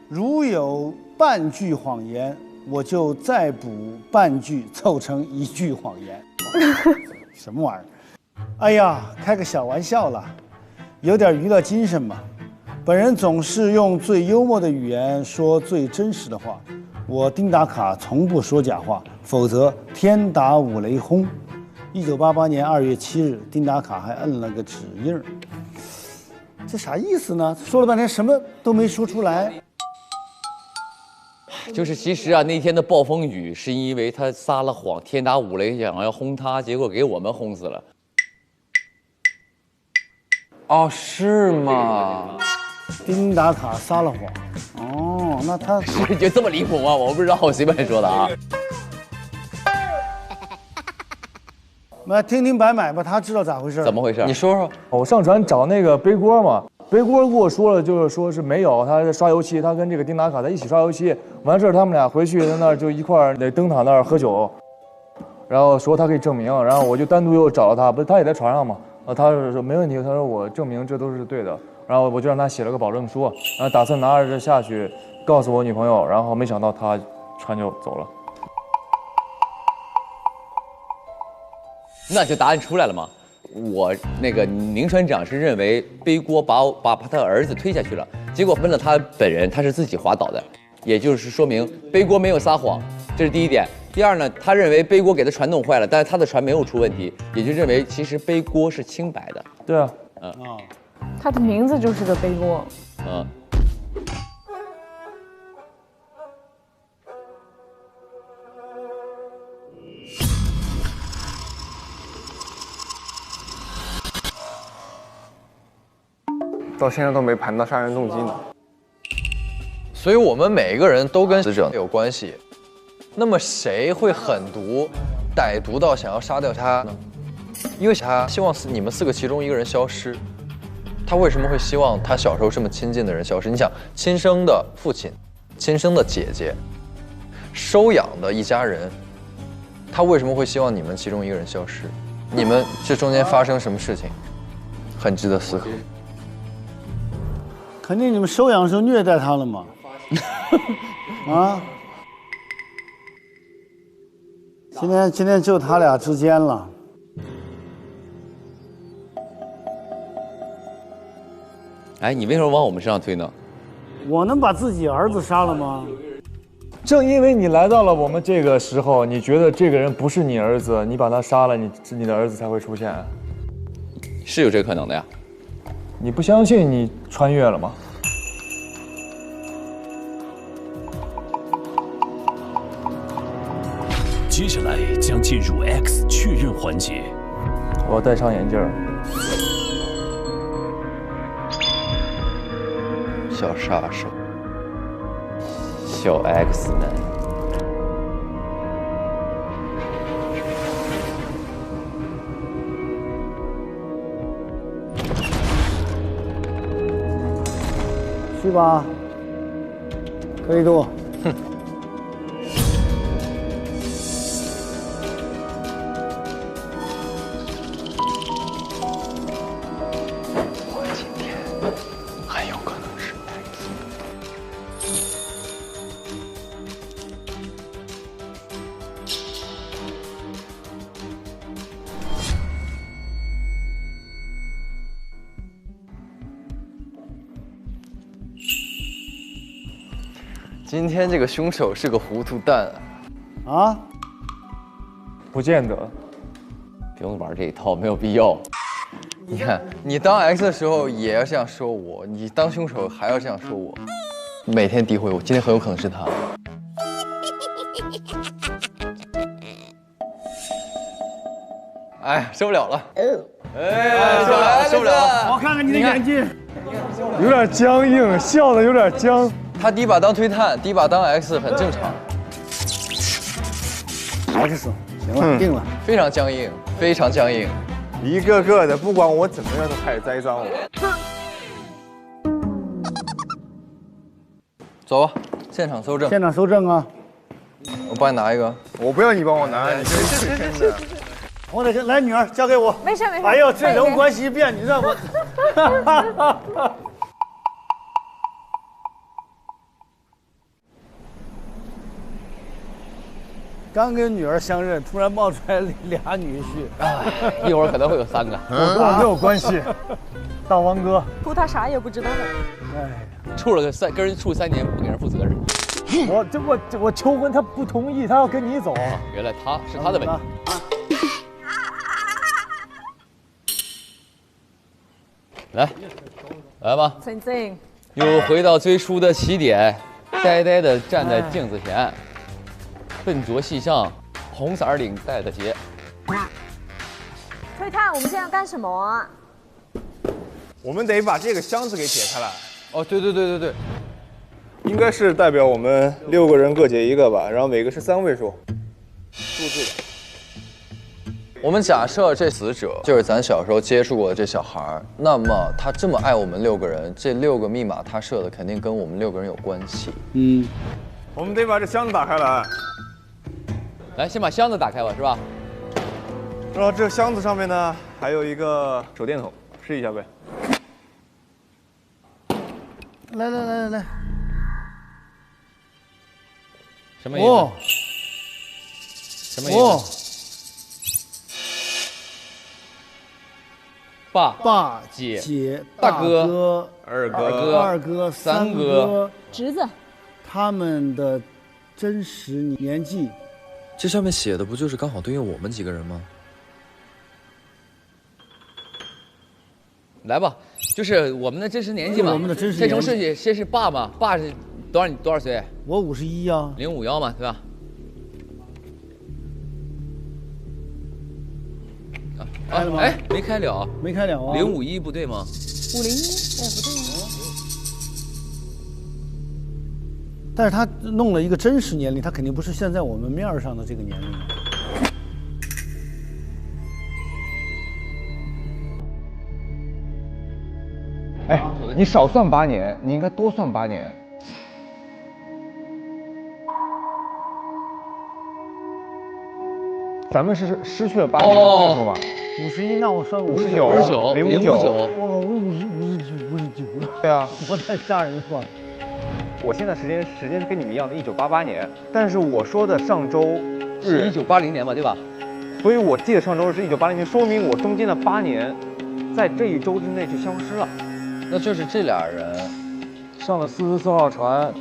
如有半句谎言。我就再补半句，凑成1句谎言。什么玩意儿？哎呀，开个小玩笑啦，有点娱乐精神嘛。本人总是用最幽默的语言说最真实的话。我丁达卡从不说假话，否则天打五雷轰。1988年2月7日，丁达卡还摁了个指印。这啥意思呢？说了半天什么都没说出来。就是其实啊，那天的暴风雨是因为他撒了谎，天打五雷想要轰他，结果给我们轰死了。哦，是吗？丁达卡撒了谎。哦，那他是就这么离谱吗？我不知道，我随便说的啊。来听听白买吧，他知道咋回事。怎么回事？你说说。我上船找那个背锅嘛。背锅跟我说了，就是说是没有，他在刷油漆，他跟这个丁达卡在一起刷油漆，完事儿他们俩回去在那儿就一块儿在灯塔那儿喝酒，然后说他可以证明，然后我就单独又找了他，不是他也在船上嘛，他说没问题，他说我证明这都是对的，然后我就让他写了个保证书，然后打算拿着这下去告诉我女朋友，然后没想到他船就走了。那就答案出来了嘛。我那个宁船长是认为背锅把他儿子推下去了，结果问了他本人，他是自己滑倒的，也就是说明背锅没有撒谎，这是第一点。第二呢，他认为背锅给他船弄坏了，但是他的船没有出问题，也就认为其实背锅是清白的。对啊，他的名字就是个背锅。到现在都没盘到杀人动机呢。所以我们每一个人都跟死者有关系。那么谁会狠毒、歹毒到想要杀掉他呢？因为他希望你们4个其中一个人消失。他为什么会希望他小时候这么亲近的人消失？你想，亲生的父亲、亲生的姐姐，收养的一家人，他为什么会希望你们其中一个人消失？你们这中间发生什么事情，很值得思考。肯定你们收养的时候虐待他了嘛？啊！今天就他俩之间了。哎，你为什么往我们身上推呢？我能把自己儿子杀了吗？正因为你来到了我们这个时候，你觉得这个人不是你儿子，你把他杀了，你的儿子才会出现。是有这可能的呀。你不相信你穿越了吗？接下来将进入 X 确认环节。我要戴上眼镜儿。小杀手，小 X 们。去吧，可以度。哼。我今天很有可能是 X。今天这个凶手是个糊涂蛋啊！不见得，不用玩这一套，没有必要。你看，你当 X 的时候也要这样说我，你当凶手还要这样说我，每天诋毁我。今天很有可能是他。哎，受不了了！哎，受不了！我看看你的眼睛，有点僵硬，笑的有点僵。他第一把当推探，第一把当 X 很正常。X，行了，定了。非常僵硬，非常僵硬。一个个的，不管我怎么样都开始栽赃我。走吧，现场搜证。现场搜证啊！我帮你拿一个。我不要你帮我拿，你真是真的。我得来，女儿交给我。没事没事。哎呦，这人物关系一变，你让我。刚跟女儿相认，突然冒出来俩女婿，一会儿可能会有3个。我跟我没有关系，大王哥。图他啥也不知道。哎，跟人处3年，不给人负责任。我求婚，他不同意，他要跟你走。原来是他的问题。来吧，曾经又回到最初的起点，呆呆地站在镜子前，笨拙系上红色领带的结。推探，我们现在要干什么啊？我们得把这个箱子给解开来。哦，对，应该是代表我们6个人各解一个吧，然后每个是3位数数字的。我们假设这死者就是咱小时候接触过的这小孩，那么他这么爱我们6个人，这6个密码他设的肯定跟我们6个人有关系。我们得把这箱子打开来。来，先把箱子打开吧，是吧？然后这箱子上面呢，还有一个手电筒，试一下呗。来，什么意思？什么意思？爸、姐、大哥、二哥、三哥、侄子，他们的真实年纪，这上面写的不就是刚好对应我们几个人吗？来吧，就是我们的真实年纪嘛。我们的真实年纪。这从顺序，先是爸嘛，爸是多少岁？我51呀。051嘛，对吧？开了吗？哎，没开了，没开了啊。051不对吗501，哎，不对啊。但是他弄了一个真实年龄，他肯定不是现在我们面上的这个年龄。哎，你少算8年，你应该多算8年。咱们是失去了8年的说法。 51，那我算59， 059， 059，我59。对啊，我太吓人了。我现在时间是跟你们一样的1988年，但是我说的上周日1980年嘛，对吧？所以我记得上周日是1980年，说明我中间的8年，在这一周之内就消失了。那就是这俩人上了44号船。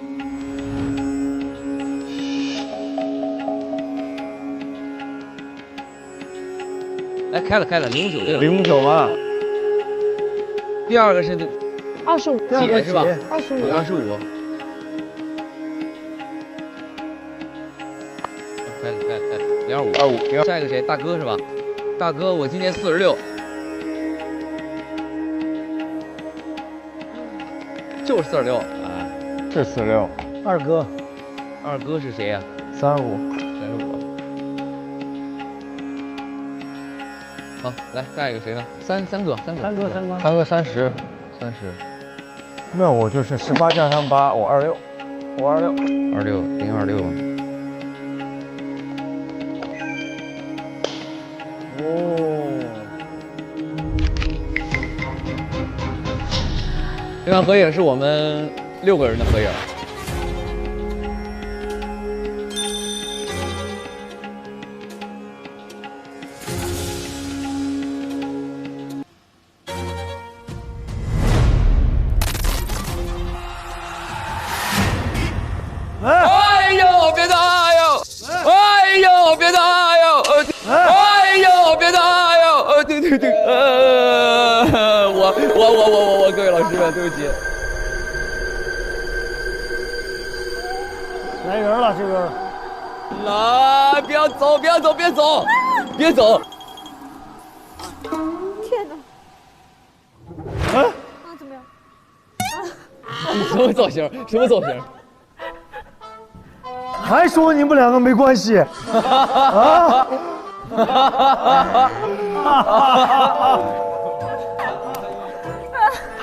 哎，开了059对了059嘛。第二个是25，姐是吧25， 25。开了225。下一个谁？大哥是吧？大哥，我今年46。就是46啊。是46。二哥是谁呀35。 好，来下一个谁呢？三哥30。那我就是18加上8，我26。 026。哦。这张合影是我们6个人的合影。 哎呦，别打哟！哎呦，别打哟！哎呦，别打哟！对，我各位老师们，对不起。来人了，这边。来，别走！天哪！怎么样？什么造型？还说你们两个没关系啊！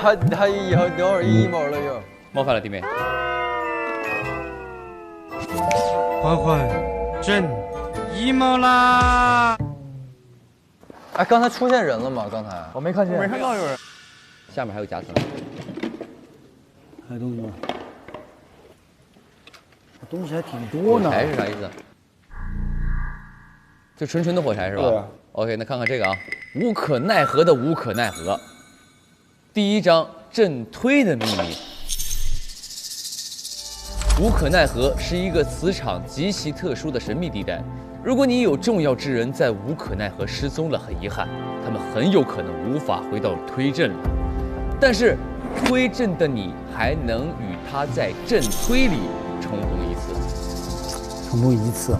他以后等会儿emo了又。冒犯了弟妹。欢，朕emo啦！哎，刚才出现人了吗？刚才我没看见，没看到有人。下面还有夹层。还有东西吗？东西还挺多呢。火柴是啥意思？就纯的火柴是吧？对。OK， 那看看这个啊，无可奈何的无可奈何。第一章震推的秘密。无可奈何是一个磁场极其特殊的神秘地带。如果你有重要之人在无可奈何失踪了，很遗憾，他们很有可能无法回到推阵了。但是推阵的你还能与他在阵推里重逢一次。重逢一次？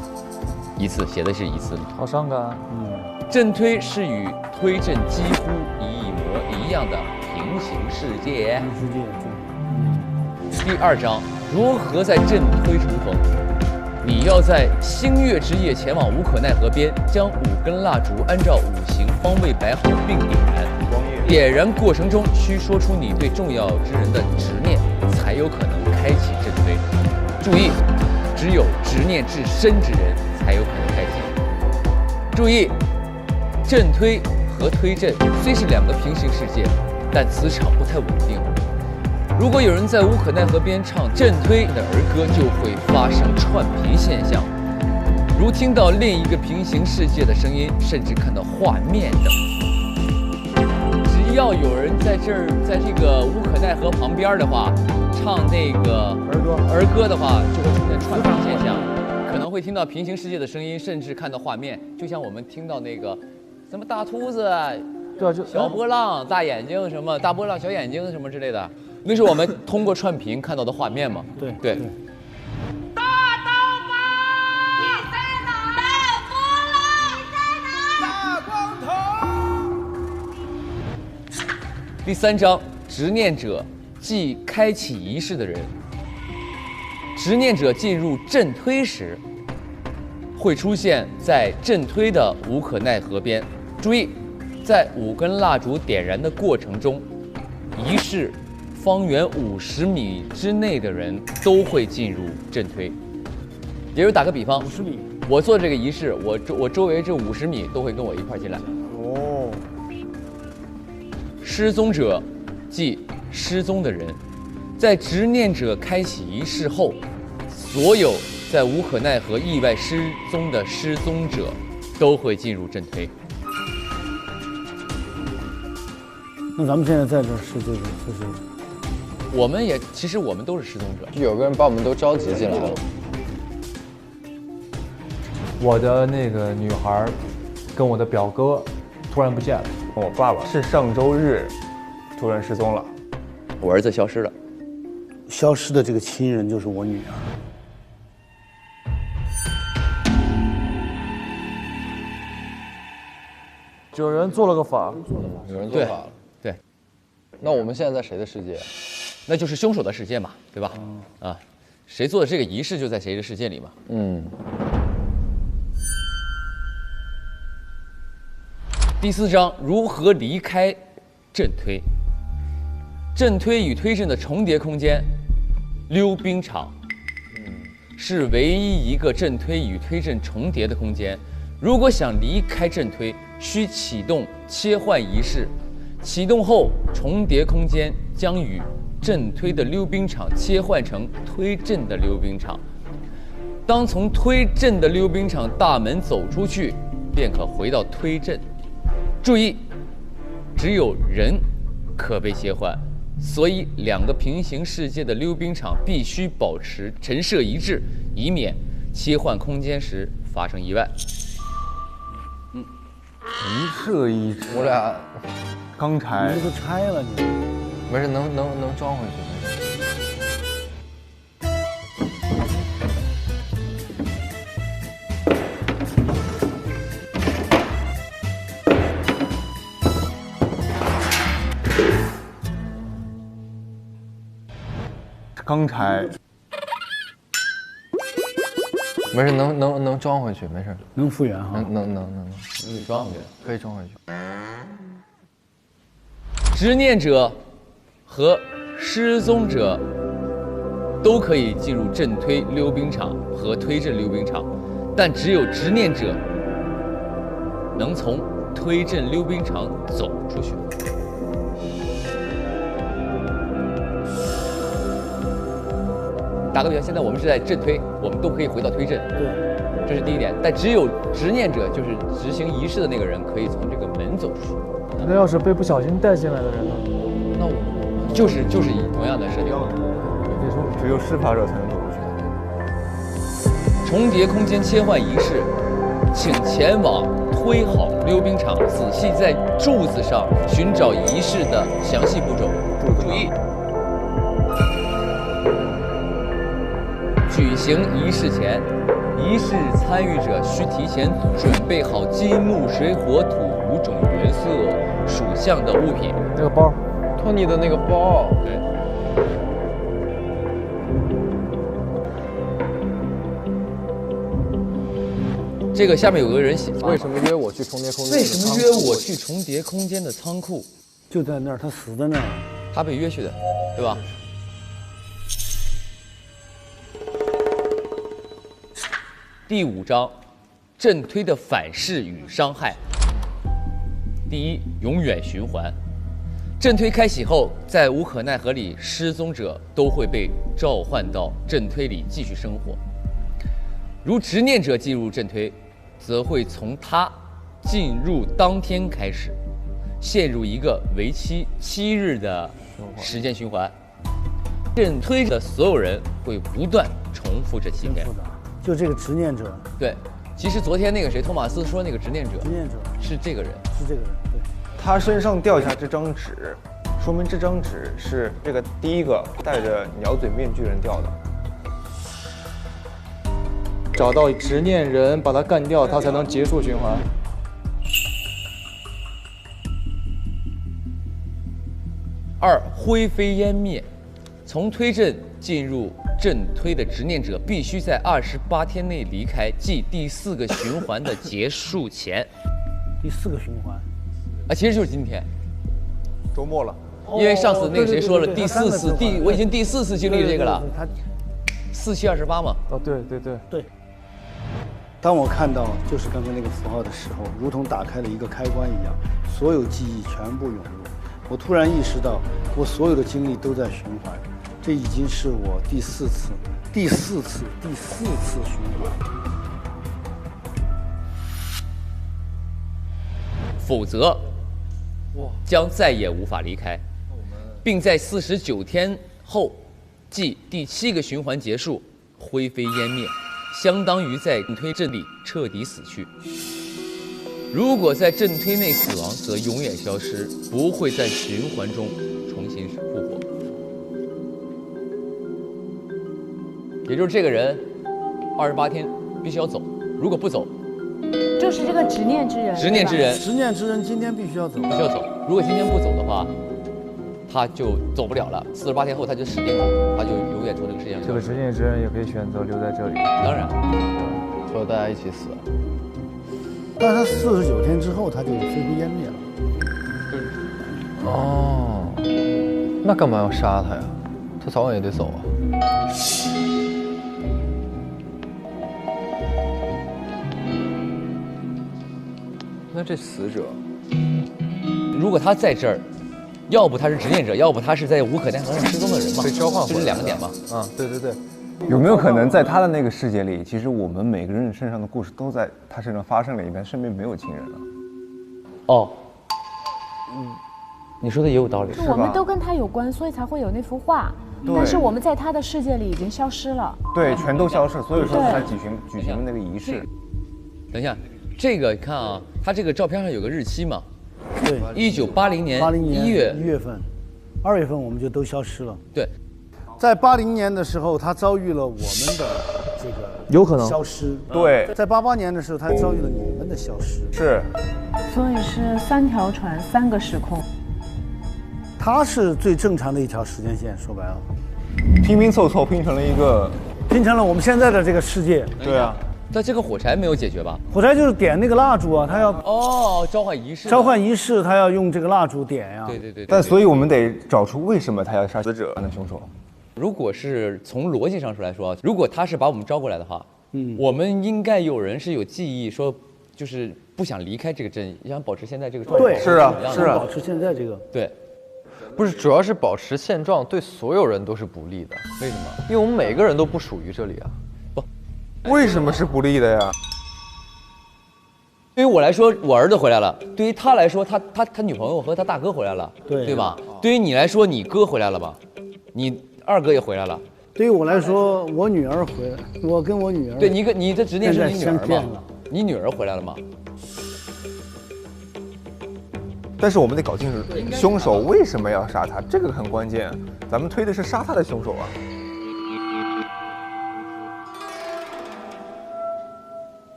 一次写的是一次。好伤感。阵推是与推阵几乎一模一样的平行世界。第二章如何在阵推重逢？你要在星月之夜前往无可奈何边，将5根蜡烛按照5行方位摆好并点燃。点燃过程中需说出你对重要之人的执念，才有可能开启阵推。注意，只有执念至深之人才有可能开启。注意，阵推和推阵虽是2个平行世界，但磁场不太稳定。如果有人在无可奈何边唱阵推的儿歌，就会发生串频现象，如听到另一个平行世界的声音，甚至看到画面等。只要有人在这个无可奈何旁边的话，唱那个儿歌的话，就会出现串频现象，可能会听到平行世界的声音，甚至看到画面，就像我们听到那个什么大秃子、小波浪、大眼睛什么大波浪、小眼睛什么之类的。那是我们通过串屏看到的画面嘛？对。大刀疤，你在哪？大波浪，你在哪？大光头。第3章，执念者即开启仪式的人。执念者进入阵推时，会出现在阵推的无可奈何边。注意，在5根蜡烛点燃的过程中，仪式方圆50米之内的人都会进入阵推。也就是打个比方，50米我做这个仪式，我周围这50米都会跟我一块进来。哦，失踪者，即失踪的人，在执念者开启仪式后，所有在无可奈何意外失踪的失踪者都会进入阵推。那咱们现在在这是这个，就是其实我们都是失踪者，有个人把我们都召集进来了。我的那个女孩，跟我的表哥突然不见了。我爸爸是上周日突然失踪了，我儿子消失了。消失的这个亲人就是我女儿。有人做了个法，有人做法了。对，那我们现在在谁的世界？那就是凶手的世界嘛，对吧？啊，谁做的这个仪式就在谁的世界里嘛。第4章如何离开阵推。阵推与推阵的重叠空间，溜冰场，是唯一一个阵推与推阵重叠的空间。如果想离开阵推，需启动切换仪式。启动后，重叠空间将与阵推的溜冰场切换成推阵的溜冰场。当从推阵的溜冰场大门走出去，便可回到推阵。注意，只有人可被切换，所以2个平行世界的溜冰场必须保持陈设一致，以免切换空间时发生意外。陈设一致。我俩刚才你这都拆了你。没事，能装回去。没事。刚才没事，能装回去，没事，能复原哈，能你装回去，可以装回去。执念者和失踪者都可以进入阵推溜冰场和推阵溜冰场，但只有执念者能从推阵溜冰场走出去。打个比方，现在我们是在阵推，我们都可以回到推阵，这是第一点。但只有执念者，就是执行仪式的那个人，可以从这个门走出去。那要是被不小心带进来的人呢？那我就是以同样的设定，只有施法者才能走出去。重叠空间切换仪式，请前往推好溜冰场，仔细在柱子上寻找仪式的详细步骤。注意。举行仪式前，仪式参与者需提前准备好金木水火土5种元素属相的物品。那个包，托尼的那个包。对。这个下面有个人写，为什么约我去重叠空间？为什么约我去重叠空间的仓库？就在那儿，他死在那儿，他被约去的，对吧？第5章，阵推的反噬与伤害。第一，永远循环。阵推开启后，在无可奈何里失踪者都会被召唤到阵推里继续生活。如执念者进入阵推，则会从他进入当天开始，陷入一个为期7日的时间循环。阵推的所有人会不断重复这7天。就这个执念者，对，其实昨天那个谁，托马斯说那个执念者是这个人，是这个人，对。他身上掉下这张纸，说明这张纸是这个第一个戴着鸟嘴面具人掉的。找到执念人，把他干掉，他才能结束循环。2，灰飞烟灭。从推阵进入阵推的执念者必须在28天内离开，即第4个循环的结束前。第4个循环啊，其实就是今天，周末了。因为上次那个谁说了，第4次，我已经第4次经历这个了。4、7、28嘛。哦，对。当我看到就是刚才那个符号的时候，如同打开了一个开关一样，所有记忆全部涌入。我突然意识到，我所有的经历都在循环，这已经是我第四次循环。否则，将再也无法离开，并在49天后，即第7个循环结束，灰飞烟灭，相当于在阵推阵里彻底死去。如果在阵推内死亡，则永远消失，不会在循环中重新复活。也就是这个人，28天必须要走，如果不走，就是这个执念之人。执念之人，执念之人今天必须要走，必须要走。如果今天不走的话，他就走不了了。48天后他就死定了，他就永远从这个世界上。这个执念之人也可以选择留在这里。当然，和大家一起死。但是他49天之后他就灰飞烟灭了。哦，那干嘛要杀他呀？他早晚也得走啊。那这死者，如果他在这儿，要不他是执念者，要不他是在无可奈何上失踪的人嘛，被召唤回来，就是两个点嘛。对对对。有没有可能在他的那个世界里，其实我们每个人身上的故事都在他身上发生了一遍，身边没有亲人了？哦，你说的也有道理。我们都跟他有关，所以才会有那幅画。但是我们在他的世界里已经消失了。对，全都消失，所以说他举行的那个仪式。等一下，这个你看啊，他这个照片上有个日期嘛？对，1980年1月份，2月份我们就都消失了。对。在80年的时候，他遭遇了我们的这个有可能消失。对，在88年的时候，他遭遇了你们的消失。是，所以是3条船，3个时空。它是最正常的一条时间线，说白了，拼拼凑凑拼成了一个，拼成了我们现在的这个世界。对啊，但这个火柴没有解决吧？火柴就是点那个蜡烛啊，他要召唤仪式。召唤仪式，他要用这个蜡烛点呀。对。但所以我们得找出为什么他要杀死者的凶手。如果是从逻辑上说来说，如果他是把我们招过来的话，我们应该有人是有记忆，说就是不想离开这个镇，想保持现在这个状态。对，是啊，保持现在这个。对，不是，主要是保持现状对所有人都是不利的。为什么？因为我们每个人都不属于这里啊。为什么是不利的呀？对于我来说，我儿子回来了；对于他来说，他女朋友和他大哥回来了，对吧？对于你来说，你哥回来了吧？你2哥也回来了。对于我来说，我女儿回来，我跟我女儿。对你的执念是你女儿嘛？你女儿回来了吗？但是我们得搞清楚凶手为什么要杀他，这个很关键。咱们推的是杀他的凶手啊。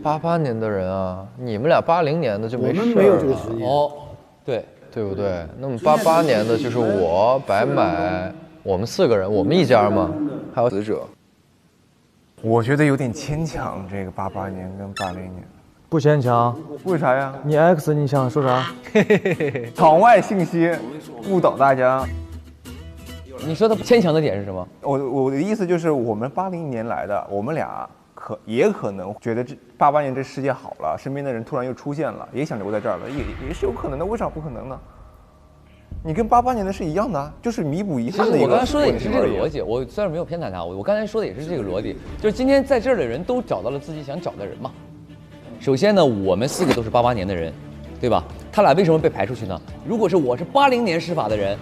88年的人啊，你们俩80年的就没事了。我们没有这个职业。对不对？那么88年的就是我、白买，我们4个人，我们一家嘛，还有死者。我觉得有点牵强，这个88年跟80年。不牵强。为啥呀？你 X 你想说啥？场外信息误导大家。你说的牵强的点是什么？我的意思就是，我们80年来的，我们俩也可能觉得这88年这世界好了，身边的人突然又出现了，也想留在这儿了，也是有可能的。为啥不可能呢？你跟88年的是一样的，就是弥补遗憾的一个。我刚才说的也是这个逻辑，我虽然没有偏袒他，我刚才说的也是这个逻辑，就是今天在这儿的人都找到了自己想找的人嘛。首先呢，我们4个都是88年的人，对吧？他俩为什么被排出去呢？如果是我是80年施法的人，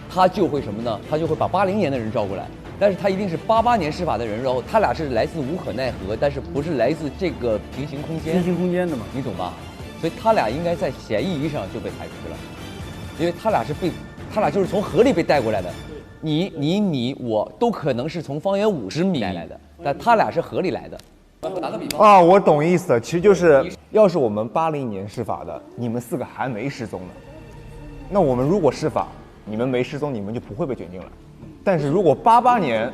他就会什么呢？他就会把80年的人招过来。但是他一定是88年施法的人，然后他俩是来自无可奈何，但是不是来自这个平行空间？平行空间的嘛，你懂吧？所以他俩应该在显意义上就被排出去了，因为他俩就是从河里被带过来的，你我都可能是从方圆50米来的，但他俩是河里来的。打个比方啊，我懂意思了，其实就是要是我们80年施法的，你们4个还没失踪呢，那我们如果施法，你们没失踪，你们就不会被卷进来。但是如果88年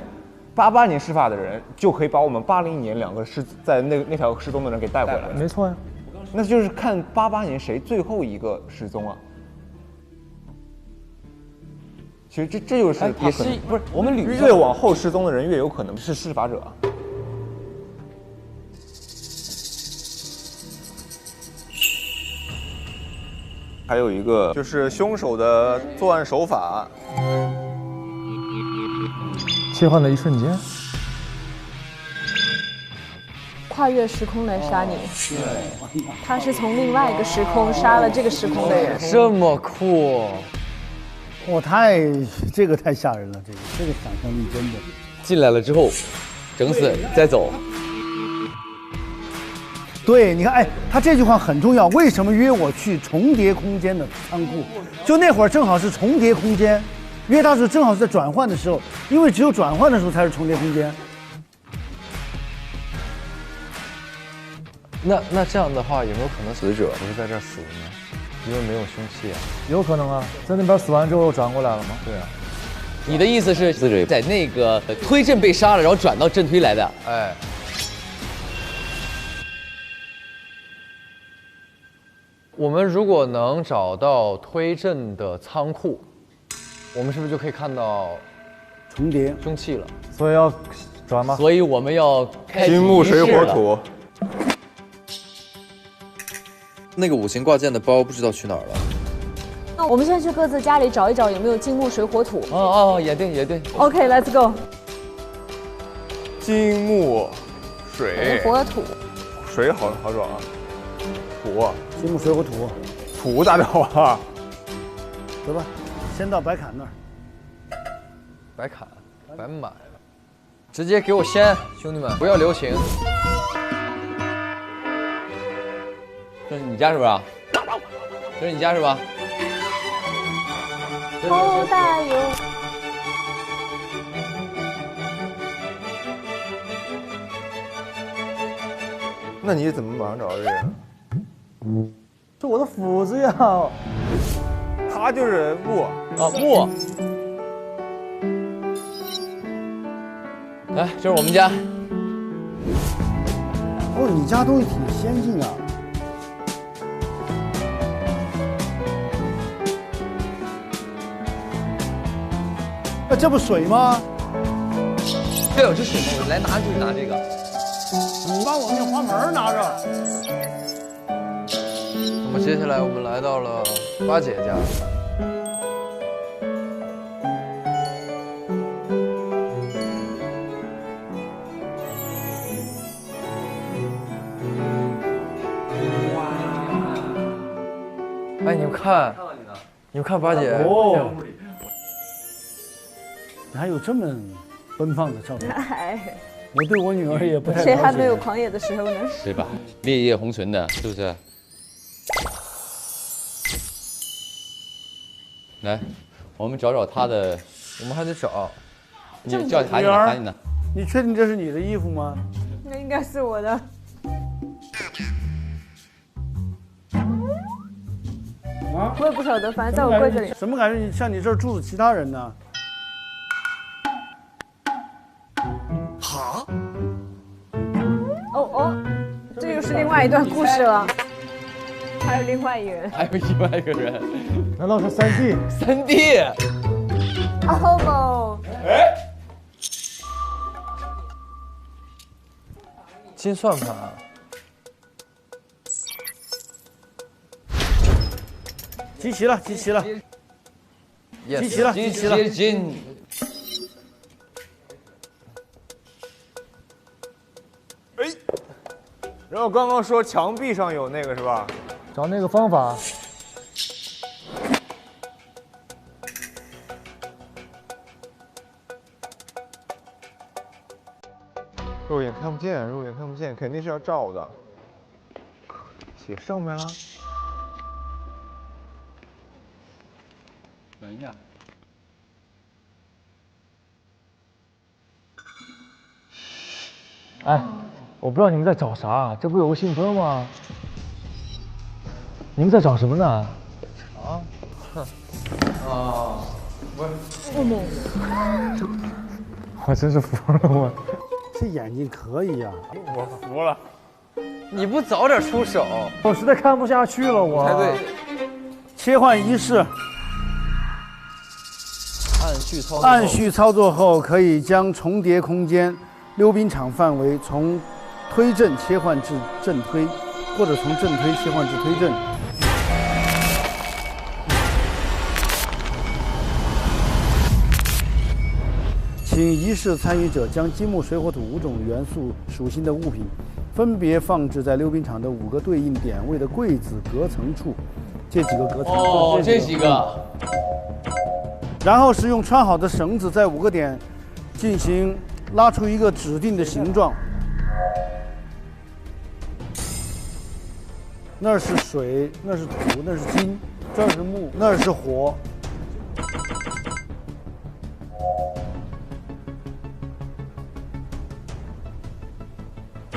施法的人，就可以把我们80年2个在那条失踪的人给带回来。没错呀，那就是看88年谁最后一个失踪啊。其实这就是也是不是我们越往后失踪的人越有可能是施法者。还有一个就是凶手的作案手法。切换的一瞬间，跨越时空来杀你。他是从另外一个时空杀了这个时空的人。这么酷！我这个太吓人了，这个想象力真的。进来了之后，整死再走。对，你看，哎，他这句话很重要。为什么约我去重叠空间的仓库？就那会儿正好是重叠空间，约他是正好是在转换的时候，因为只有转换的时候才是重叠空间。那这样的话，有没有可能死者不是在这儿死的呢？因为没有凶器啊。有可能啊，在那边死完之后又转过来了吗？对啊。你的意思是死者在那个推阵被杀了，然后转到阵推来的？哎。我们如果能找到推阵的仓库，我们是不是就可以看到重叠凶器了？所以要转吗？所以我们要开金木水火土。那个五行挂件的包不知道去哪儿了。那我们现在去各自家里找一找有没有金木水火土。哦，也对也对。OK，let's go。金木水火土。水好找啊。土。金木水火土，土咋找啊？走吧，先到白坎那儿。白坎，白买，直接给我掀，兄弟们不要留情。这是你家是吧？这是你家是吧？好大哟！那你怎么马上找到这个？是我的斧子呀！他就是木啊木。来，这是我们家。哦，你家东西挺先进啊！这不水吗？对，有这水吗？我来拿就是拿这个。你把我那花盆拿着。那么接下来我们来到了八姐家。哎，你们看，你们看八姐。哦。你还有这么奔放的照片？哎，我对我女儿也不太了解。谁还没有狂野的时候呢？是吧？烈焰红唇的，是不是？来，我们找找他的，我们还得找。你叫喊你呢，喊你呢。你确定这是你的衣服吗？那应该是我的。啊？我也不晓得，反正在我柜子里。怎么感觉像你这儿住的其他人呢？哈？哦，这又是另外一段故事了。还有另外一个人。还有另外一个人。难道是三弟？三弟。哦。哎。金算盘。集齐了，集齐了，集齐了，集齐了。金。哎，然后刚刚说墙壁上有那个是吧？找那个方法。肉眼看不见，肉眼看不见，肯定是要照的。写上面了。等一下。哎，我不知道你们在找啥，这不有个信封吗？你们在找什么呢？啊？哼。啊，不是。我真是服了我。这眼睛可以呀！我服了。你不早点出手，我实在看不下去了。我。才对。切换仪式。按序操作后，可以将重叠空间溜冰场范围从推阵切换至阵推，或者从阵推切换至推阵。请仪式参与者将金木水火土5种元素属性的物品，分别放置在溜冰场的5个对应点位的柜子隔层处。这几个隔层。哦，这几个。然后是用穿好的绳子在5个点进行拉出一个指定的形状。那儿是水，那是土，那是金，这儿是木，那儿是火。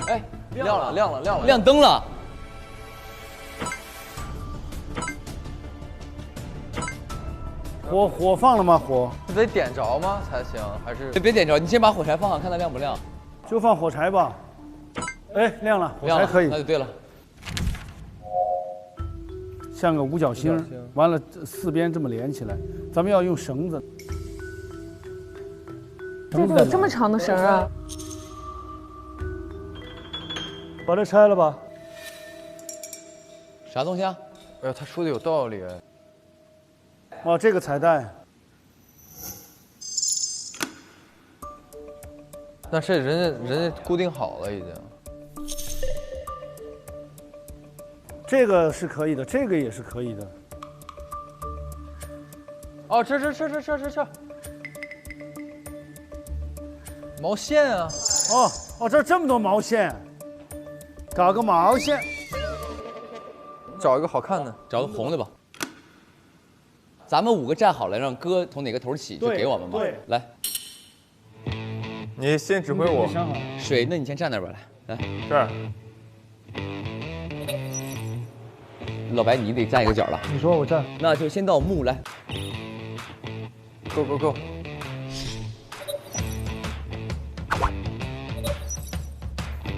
哎，亮了，亮灯了。火放了吗？火得点着吗才行？还是别点着，你先把火柴放上，看它亮不亮。就放火柴吧。哎，亮了，火柴可以。那就对了。像个五角星，完了4边这么连起来，咱们要用绳子。这个有这么长的绳啊！把这拆了吧。啥东西啊？哎呀，他说的有道理。哦，这个彩带。那这人家固定好了已经。这个是可以的，这个也是可以的。哦，这，毛线啊！哦，这么多毛线，搞个毛线。找一个好看的，找个红的吧。咱们5个站好了，让哥从哪个头起就给我们吧。对，来，你先指挥我。水，那你先站那儿吧，来，这儿。老白，你得站一个角了。你说我站，那就先到木来。Go。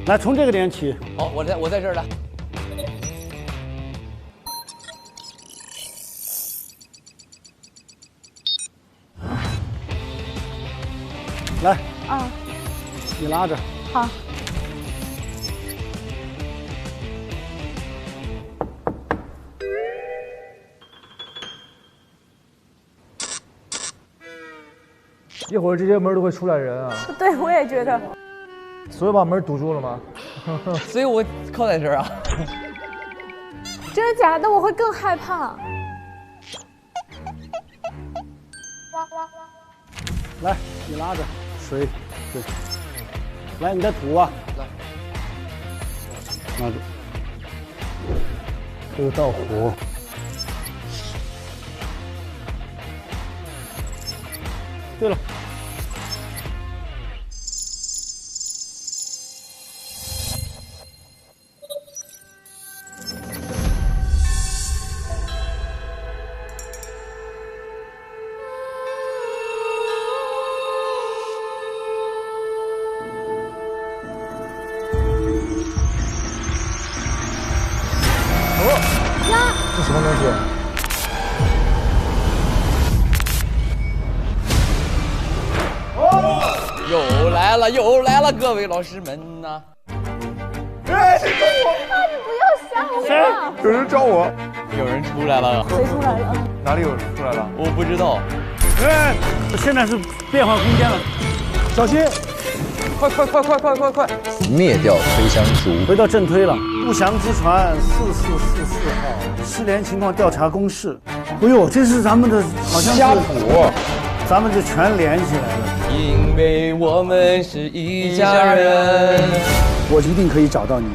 来，从这个点起。好，我在这儿来。来。啊。你拉着。好。一会儿这些门都会出来人啊！对，我也觉得。所以把门堵住了吗？所以我靠在这儿啊。真的假的？我会更害怕。来，你拉着水，对。来，你再吐啊！来，拿着。这个倒火。对了。这什么东西？又来了，各位老师们呐！哎，谁找我？你不要吓我！有人找我。有人出来了。谁出来了？哪里有人出来了？我不知道。哎，现在是变换空间了，小心！快！灭掉推香术。回到正推了。不祥之船4444号失联情况调查公示。哎呦，这是咱们的，好像是家谱，咱们就全连起来了。因为我们是一家人。我一定可以找到你，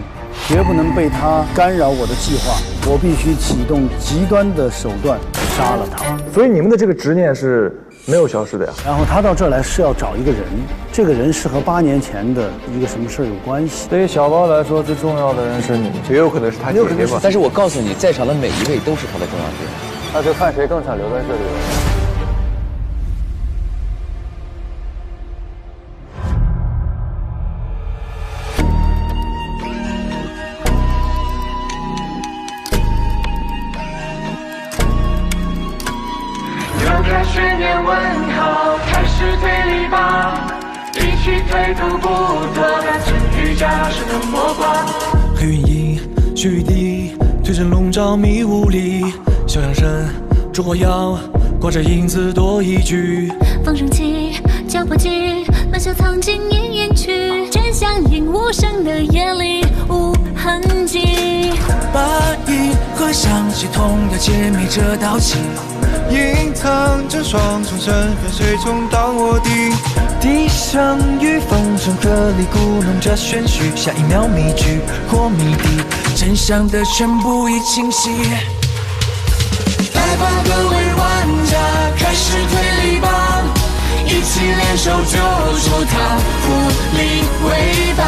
绝不能被他干扰我的计划。我必须启动极端的手段杀了他。所以你们的这个执念是没有消失的呀。然后他到这儿来是要找一个人，这个人是和8年前的一个什么事儿有关系。对于小包来说，最重要的人是你，也有可能是他姐姐吧。但是我告诉你，在场的每一位都是他的重要人。那就看谁更想留在这里了。悬念问号，开始推理吧，一起推图不多的真与假是能摸瓜。黑云映雪雨滴，推针笼罩迷雾里，小阳神烛火摇，挂着影子多一句。放声起，找不及，把笑藏进咽咽去，真相因无声的夜里无痕迹。把银河像系统的解密这道题，隐藏着双重身份，谁充当卧底？地上与风中颗粒鼓弄着玄虚，下一秒谜句或谜底，真相的全部已清晰。来吧，各位玩家，开始推理吧，一起联手救出他，互利为伴。